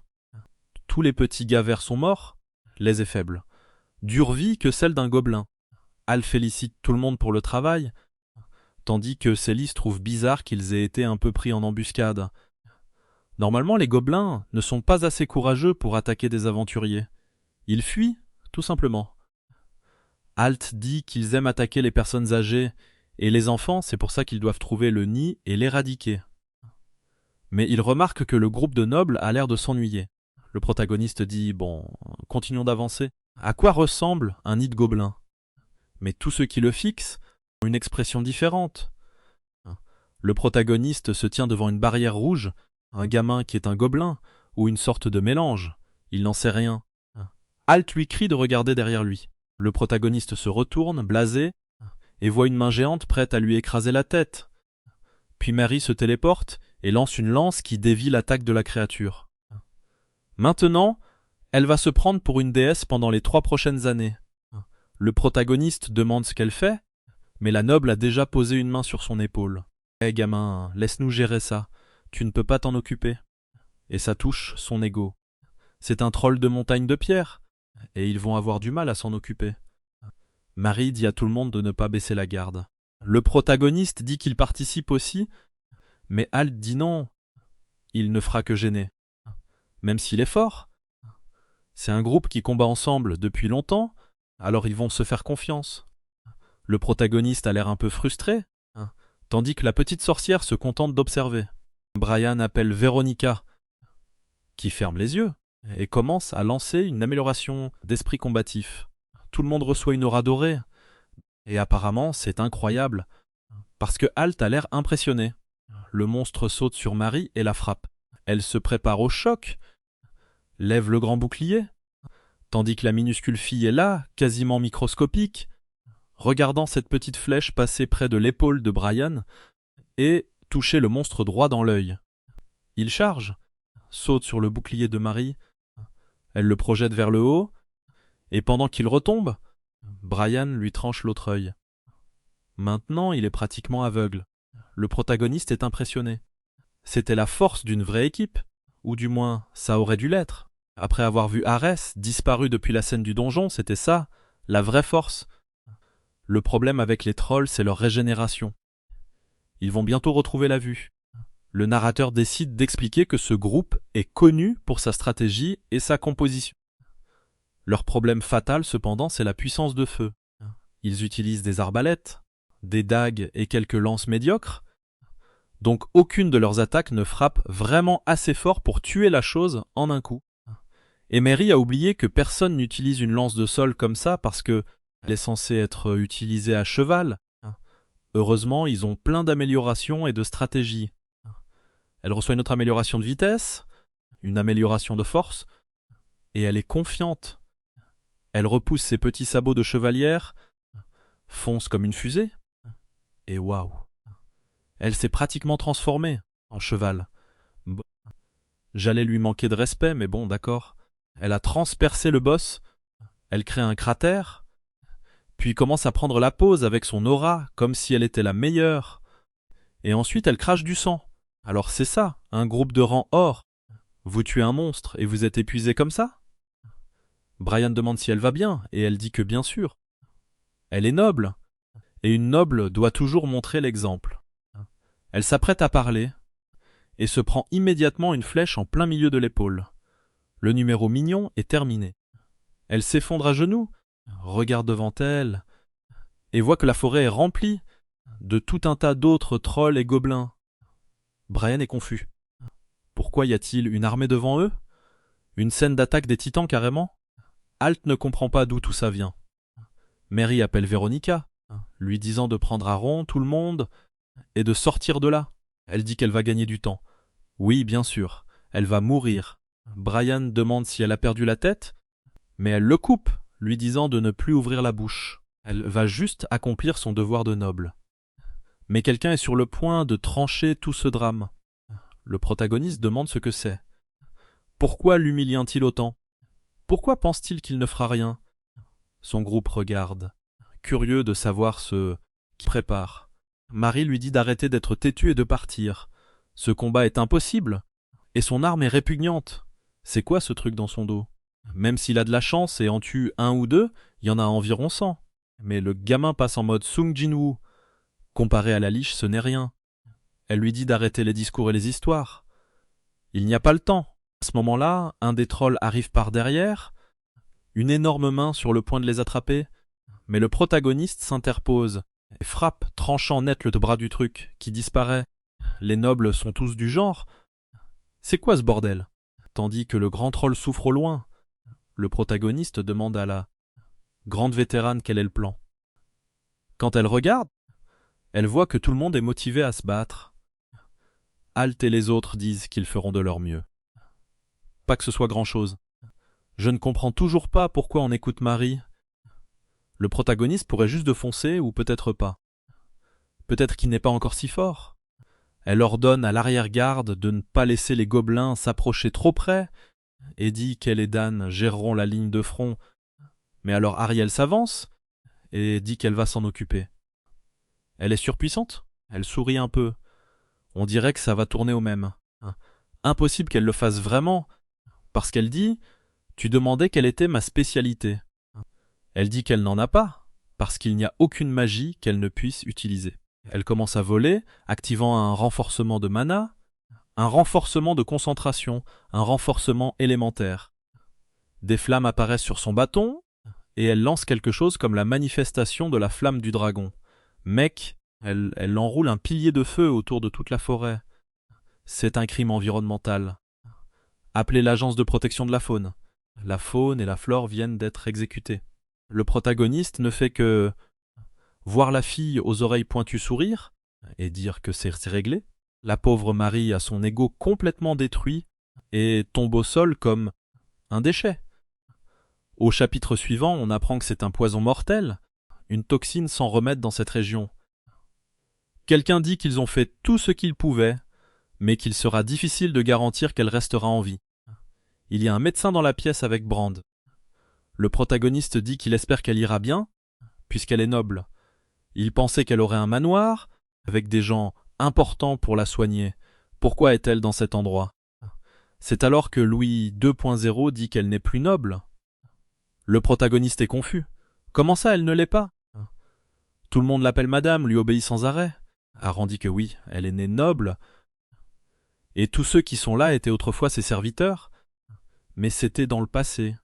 Tous les petits gars verts sont morts, laids et faibles. Dure vie que celle d'un gobelin. Hal félicite tout le monde pour le travail, tandis que Célis trouve bizarre qu'ils aient été un peu pris en embuscade. Normalement, les gobelins ne sont pas assez courageux pour attaquer des aventuriers. Ils fuient, tout simplement. Halt dit qu'ils aiment attaquer les personnes âgées, et les enfants, c'est pour ça qu'ils doivent trouver le nid et l'éradiquer. Mais il remarque que le groupe de nobles a l'air de s'ennuyer. Le protagoniste dit « Bon, continuons d'avancer. À quoi ressemble un nid de gobelin ?» Mais tous ceux qui le fixent ont une expression différente. Le protagoniste se tient devant une barrière rouge, un gamin qui est un gobelin, ou une sorte de mélange. Il n'en sait rien. Halt lui crie de regarder derrière lui. Le protagoniste se retourne, blasé, et voit une main géante prête à lui écraser la tête. Puis Mary se téléporte et lance une lance qui dévie l'attaque de la créature. Maintenant, elle va se prendre pour une déesse pendant les 3 prochaines années. Le protagoniste demande ce qu'elle fait, mais la noble a déjà posé une main sur son épaule. « Hé gamin, laisse-nous gérer ça, tu ne peux pas t'en occuper. » Et ça touche son ego. C'est un troll de montagne de pierre, et ils vont avoir du mal à s'en occuper. Mary dit à tout le monde de ne pas baisser la garde. Le protagoniste dit qu'il participe aussi, mais Halt dit non, il ne fera que gêner. Même s'il est fort. C'est un groupe qui combat ensemble depuis longtemps, alors ils vont se faire confiance. Le protagoniste a l'air un peu frustré, tandis que la petite sorcière se contente d'observer. Brian appelle Veronica, qui ferme les yeux, et commence à lancer une amélioration d'esprit combatif. Tout le monde reçoit une aura dorée, et apparemment c'est incroyable, parce que Halt a l'air impressionné. Le monstre saute sur Mary et la frappe. Elle se prépare au choc, lève le grand bouclier, tandis que la minuscule fille est là, quasiment microscopique, regardant cette petite flèche passer près de l'épaule de Brian et toucher le monstre droit dans l'œil. Il charge, saute sur le bouclier de Mary, elle le projette vers le haut, et pendant qu'il retombe, Brian lui tranche l'autre œil. Maintenant, il est pratiquement aveugle. Le protagoniste est impressionné. C'était la force d'une vraie équipe, ou du moins, ça aurait dû l'être. Après avoir vu Arès disparu depuis la scène du donjon, c'était ça, la vraie force. Le problème avec les trolls, c'est leur régénération. Ils vont bientôt retrouver la vue. Le narrateur décide d'expliquer que ce groupe est connu pour sa stratégie et sa composition. Leur problème fatal, cependant, c'est la puissance de feu. Ils utilisent des arbalètes, des dagues et quelques lances médiocres, donc aucune de leurs attaques ne frappe vraiment assez fort pour tuer la chose en un coup. Et Mary a oublié que personne n'utilise une lance de sol comme ça parce qu'elle est censée être utilisée à cheval. Heureusement, ils ont plein d'améliorations et de stratégies. Elle reçoit une autre amélioration de vitesse, une amélioration de force, et elle est confiante. Elle repousse ses petits sabots de chevalière, fonce comme une fusée, et waouh! Elle s'est pratiquement transformée en cheval. J'allais lui manquer de respect, mais bon, d'accord. Elle a transpercé le boss, elle crée un cratère, puis commence à prendre la pose avec son aura, comme si elle était la meilleure. Et ensuite, elle crache du sang. Alors c'est ça, un groupe de rang or. Vous tuez un monstre et vous êtes épuisé comme ça? Brian demande si elle va bien, et elle dit que bien sûr. Elle est noble, et une noble doit toujours montrer l'exemple. Elle s'apprête à parler, et se prend immédiatement une flèche en plein milieu de l'épaule. Le numéro mignon est terminé. Elle s'effondre à genoux, regarde devant elle, et voit que la forêt est remplie de tout un tas d'autres trolls et gobelins. Brian est confus. Pourquoi y a-t-il une armée devant eux? Une scène d'attaque des titans carrément? Halt ne comprend pas d'où tout ça vient. Mary appelle Veronica, lui disant de prendre à rond tout le monde et de sortir de là. Elle dit qu'elle va gagner du temps. Oui, bien sûr, elle va mourir. Brian demande si elle a perdu la tête, mais elle le coupe, lui disant de ne plus ouvrir la bouche. Elle va juste accomplir son devoir de noble. Mais quelqu'un est sur le point de trancher tout ce drame. Le protagoniste demande ce que c'est. Pourquoi l'humilie-t-il autant? Pourquoi pense-t-il qu'il ne fera rien? Son groupe regarde, curieux de savoir ce qui prépare. Mary lui dit d'arrêter d'être têtu et de partir. Ce combat est impossible, et son arme est répugnante. C'est quoi ce truc dans son dos? Même s'il a de la chance et en tue un ou deux, il y en a environ 100. Mais le gamin passe en mode Sung Jin-woo. Comparé à la liche, ce n'est rien. Elle lui dit d'arrêter les discours et les histoires. Il n'y a pas le temps. À ce moment-là, un des trolls arrive par derrière, une énorme main sur le point de les attraper, mais le protagoniste s'interpose et frappe, tranchant net le bras du truc, qui disparaît. Les nobles sont tous du genre. C'est quoi ce bordel? Tandis que le grand troll souffre au loin. Le protagoniste demande à la grande vétérane quel est le plan. Quand elle regarde, elle voit que tout le monde est motivé à se battre. Halt et les autres disent qu'ils feront de leur mieux. Pas que ce soit grand-chose. Je ne comprends toujours pas pourquoi on écoute Marie. Le protagoniste pourrait juste de foncer ou peut-être pas. Peut-être qu'il n'est pas encore si fort. Elle ordonne à l'arrière-garde de ne pas laisser les gobelins s'approcher trop près et dit qu'elle et Dan géreront la ligne de front. Mais alors Ariel s'avance et dit qu'elle va s'en occuper. Elle est surpuissante. Elle sourit un peu. On dirait que ça va tourner au même. Impossible qu'elle le fasse vraiment, parce qu'elle dit « Tu demandais quelle était ma spécialité ». Elle dit qu'elle n'en a pas, parce qu'il n'y a aucune magie qu'elle ne puisse utiliser. Elle commence à voler, activant un renforcement de mana, un renforcement de concentration, un renforcement élémentaire. Des flammes apparaissent sur son bâton, et elle lance quelque chose comme la manifestation de la flamme du dragon. Mec, elle enroule un pilier de feu autour de toute la forêt. C'est un crime environnemental. Appelez l'agence de protection de la faune. La faune et la flore viennent d'être exécutées. Le protagoniste ne fait que voir la fille aux oreilles pointues sourire et dire que c'est réglé. La pauvre Marie a son ego complètement détruit et tombe au sol comme un déchet. Au chapitre suivant, on apprend que c'est un poison mortel, une toxine sans remède dans cette région. Quelqu'un dit qu'ils ont fait tout ce qu'ils pouvaient, mais qu'il sera difficile de garantir qu'elle restera en vie. Il y a un médecin dans la pièce avec Brand. Le protagoniste dit qu'il espère qu'elle ira bien, puisqu'elle est noble. Il pensait qu'elle aurait un manoir, avec des gens importants pour la soigner. Pourquoi est-elle dans cet endroit? C'est alors que Louis 2.0 dit qu'elle n'est plus noble. Le protagoniste est confus. Comment ça, elle ne l'est pas? Tout le monde l'appelle madame, lui obéit sans arrêt. Aran dit que oui, elle est née noble, et tous ceux qui sont là étaient autrefois ses serviteurs, mais c'était dans le passé.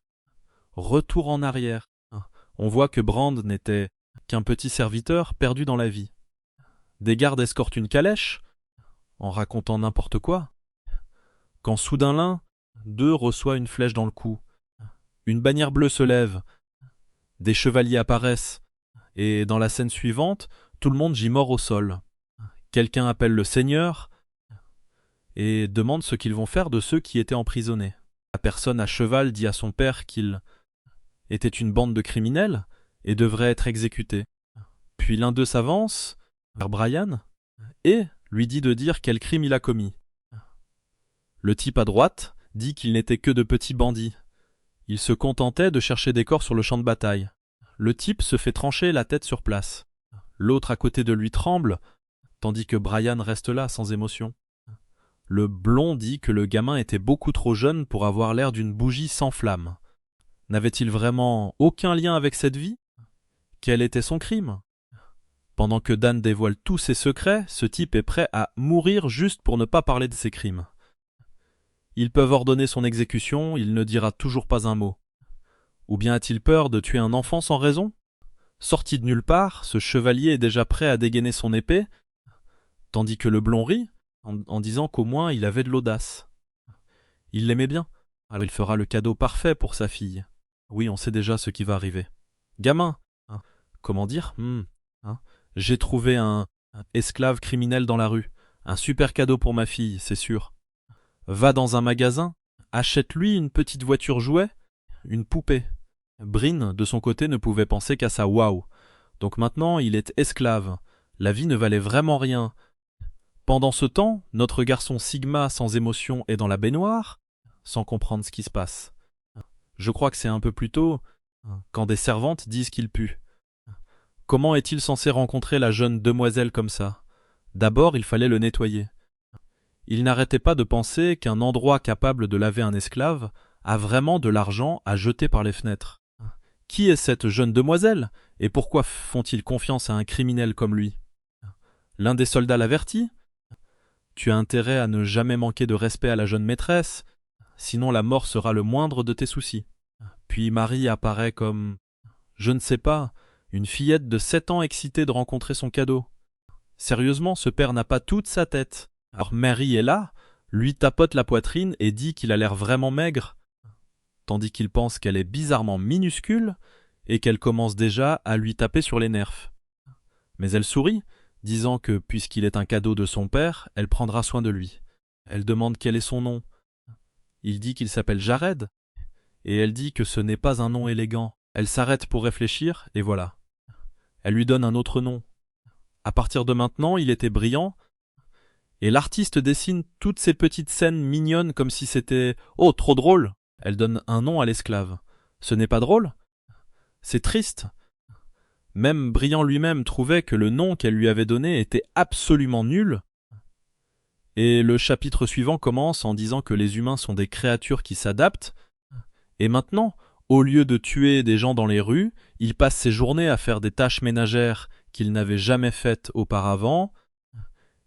Retour en arrière. On voit que Brand n'était qu'un petit serviteur perdu dans la vie. Des gardes escortent une calèche, en racontant n'importe quoi, quand soudain l'un d'eux reçoit une flèche dans le cou. Une bannière bleue se lève, des chevaliers apparaissent, et dans la scène suivante, tout le monde gît mort au sol. Quelqu'un appelle le seigneur et demande ce qu'ils vont faire de ceux qui étaient emprisonnés. La personne à cheval dit à son père qu'il était une bande de criminels et devrait être exécuté. Puis l'un d'eux s'avance vers Brian et lui dit de dire quel crime il a commis. Le type à droite dit qu'il n'était que de petits bandits. Il se contentait de chercher des corps sur le champ de bataille. Le type se fait trancher la tête sur place. L'autre à côté de lui tremble, tandis que Brian reste là sans émotion. Le blond dit que le gamin était beaucoup trop jeune pour avoir l'air d'une bougie sans flamme. N'avait-il vraiment aucun lien avec cette vie? Quel était son crime? Pendant que Dan dévoile tous ses secrets, ce type est prêt à mourir juste pour ne pas parler de ses crimes. Ils peuvent ordonner son exécution, il ne dira toujours pas un mot. Ou bien a-t-il peur de tuer un enfant sans raison? Sorti de nulle part, ce chevalier est déjà prêt à dégainer son épée, tandis que le blond rit, en disant qu'au moins il avait de l'audace. Il l'aimait bien, alors il fera le cadeau parfait pour sa fille. Oui, on sait déjà ce qui va arriver. Gamin, comment dire, j'ai trouvé un esclave criminel dans la rue. Un super cadeau pour ma fille, c'est sûr. Va dans un magasin, achète-lui une petite voiture jouet, une poupée. Brin, de son côté, ne pouvait penser qu'à sa waouh. Donc maintenant, il est esclave. La vie ne valait vraiment rien. Pendant ce temps, notre garçon Sigma sans émotion est dans la baignoire, sans comprendre ce qui se passe. Je crois que c'est un peu plus tôt, quand des servantes disent qu'il pue. Comment est-il censé rencontrer la jeune demoiselle comme ça? D'abord, il fallait le nettoyer. Il n'arrêtait pas de penser qu'un endroit capable de laver un esclave a vraiment de l'argent à jeter par les fenêtres. Qui est cette jeune demoiselle, et pourquoi font-ils confiance à un criminel comme lui? L'un des soldats l'avertit. Tu as intérêt à ne jamais manquer de respect à la jeune maîtresse, sinon la mort sera le moindre de tes soucis. Puis Marie apparaît comme, je ne sais pas, une fillette de 7 ans excitée de rencontrer son cadeau. Sérieusement, ce père n'a pas toute sa tête. Alors Mary est là, lui tapote la poitrine et dit qu'il a l'air vraiment maigre, tandis qu'il pense qu'elle est bizarrement minuscule et qu'elle commence déjà à lui taper sur les nerfs. Mais elle sourit, disant que puisqu'il est un cadeau de son père, elle prendra soin de lui. Elle demande quel est son nom. Il dit qu'il s'appelle Jared, et elle dit que ce n'est pas un nom élégant. Elle s'arrête pour réfléchir, et voilà. Elle lui donne un autre nom. À partir de maintenant, il était brillant, et l'artiste dessine toutes ces petites scènes mignonnes comme si c'était « Oh, trop drôle !» Elle donne un nom à l'esclave. Ce n'est pas drôle? C'est triste. Même Brillant lui-même trouvait que le nom qu'elle lui avait donné était absolument nul. Et le chapitre suivant commence en disant que les humains sont des créatures qui s'adaptent. Et maintenant, au lieu de tuer des gens dans les rues, il passe ses journées à faire des tâches ménagères qu'il n'avait jamais faites auparavant.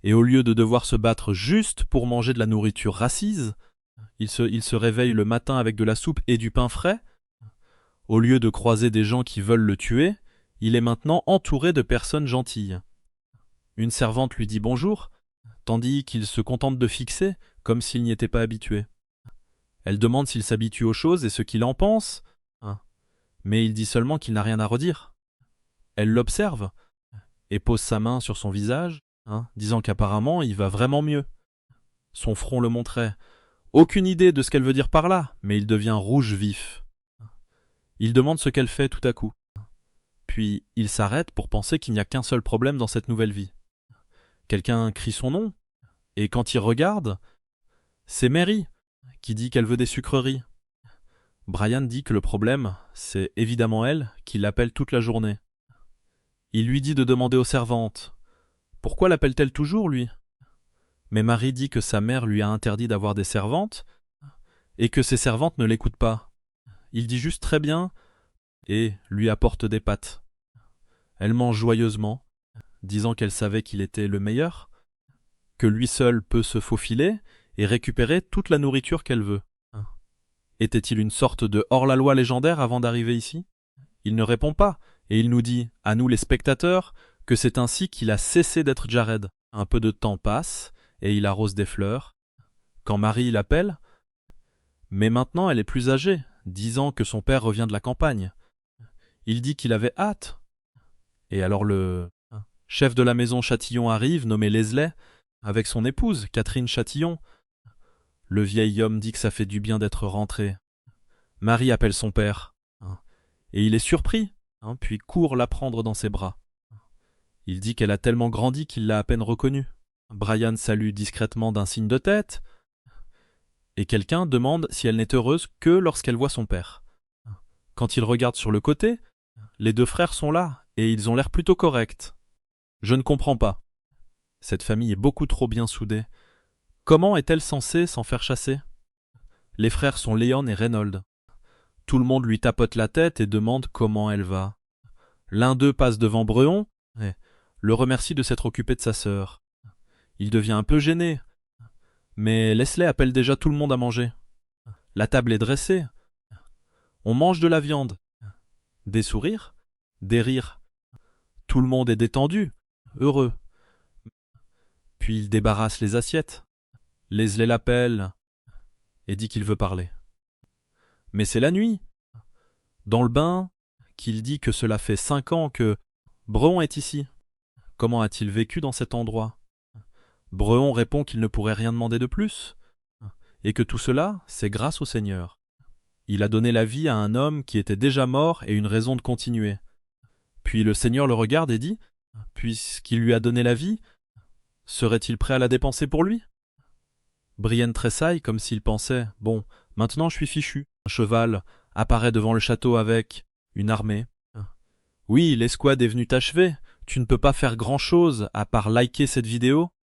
Et au lieu de devoir se battre juste pour manger de la nourriture racise, il se réveille le matin avec de la soupe et du pain frais. Au lieu de croiser des gens qui veulent le tuer, il est maintenant entouré de personnes gentilles. Une servante lui dit bonjour, tandis qu'il se contente de fixer, comme s'il n'y était pas habitué. Elle demande s'il s'habitue aux choses et ce qu'il en pense, mais il dit seulement qu'il n'a rien à redire. Elle l'observe et pose sa main sur son visage, disant qu'apparemment il va vraiment mieux. Son front le montrait. Aucune idée de ce qu'elle veut dire par là, mais il devient rouge vif. Il demande ce qu'elle fait tout à coup. Puis il s'arrête pour penser qu'il n'y a qu'un seul problème dans cette nouvelle vie. Quelqu'un crie son nom, et quand il regarde, c'est Mary qui dit qu'elle veut des sucreries. Brian dit que le problème, c'est évidemment elle qui l'appelle toute la journée. Il lui dit de demander aux servantes. Pourquoi l'appelle-t-elle toujours, lui? Mais Marie dit que sa mère lui a interdit d'avoir des servantes, et que ses servantes ne l'écoutent pas. Il dit juste très bien, et lui apporte des pâtes. Elle mange joyeusement, disant qu'elle savait qu'il était le meilleur, que lui seul peut se faufiler et récupérer toute la nourriture qu'elle veut. Était-il une sorte de hors-la-loi légendaire avant d'arriver ici? Il ne répond pas, et il nous dit, à nous les spectateurs, que c'est ainsi qu'il a cessé d'être Jared. Un peu de temps passe, et il arrose des fleurs. Quand Marie l'appelle, mais maintenant elle est plus âgée, 10 ans que son père revient de la campagne. Il dit qu'il avait hâte. Et alors le chef de la maison Châtillon arrive, nommé Leslie, avec son épouse, Catherine Châtillon. Le vieil homme dit que ça fait du bien d'être rentré. Marie appelle son père, et il est surpris, puis court la prendre dans ses bras. Il dit qu'elle a tellement grandi qu'il l'a à peine reconnue. Brian salue discrètement d'un signe de tête, et quelqu'un demande si elle n'est heureuse que lorsqu'elle voit son père. Quand il regarde sur le côté, les 2 frères sont là, et ils ont l'air plutôt corrects. Je ne comprends pas. Cette famille est beaucoup trop bien soudée. Comment est-elle censée s'en faire chasser? Les frères sont Léon et Reynold. Tout le monde lui tapote la tête et demande comment elle va. L'un d'eux passe devant Breon et le remercie de s'être occupé de sa sœur. Il devient un peu gêné, mais Leslie appelle déjà tout le monde à manger. La table est dressée. On mange de la viande. Des sourires, des rires. Tout le monde est détendu, heureux. Puis il débarrasse les assiettes. Leslie l'appelle et dit qu'il veut parler. Mais c'est la nuit. Dans le bain, qu'il dit que cela fait 5 ans que Breon est ici. Comment a-t-il vécu dans cet endroit? Breon répond qu'il ne pourrait rien demander de plus, et que tout cela, c'est grâce au Seigneur. Il a donné la vie à un homme qui était déjà mort et une raison de continuer. Puis le Seigneur le regarde et dit, puisqu'il lui a donné la vie, serait-il prêt à la dépenser pour lui? Brienne tressaille comme s'il pensait, bon, maintenant je suis fichu. Un cheval apparaît devant le château avec une armée. Oui, l'escouade est venue t'achever. Tu ne peux pas faire grand-chose à part liker cette vidéo.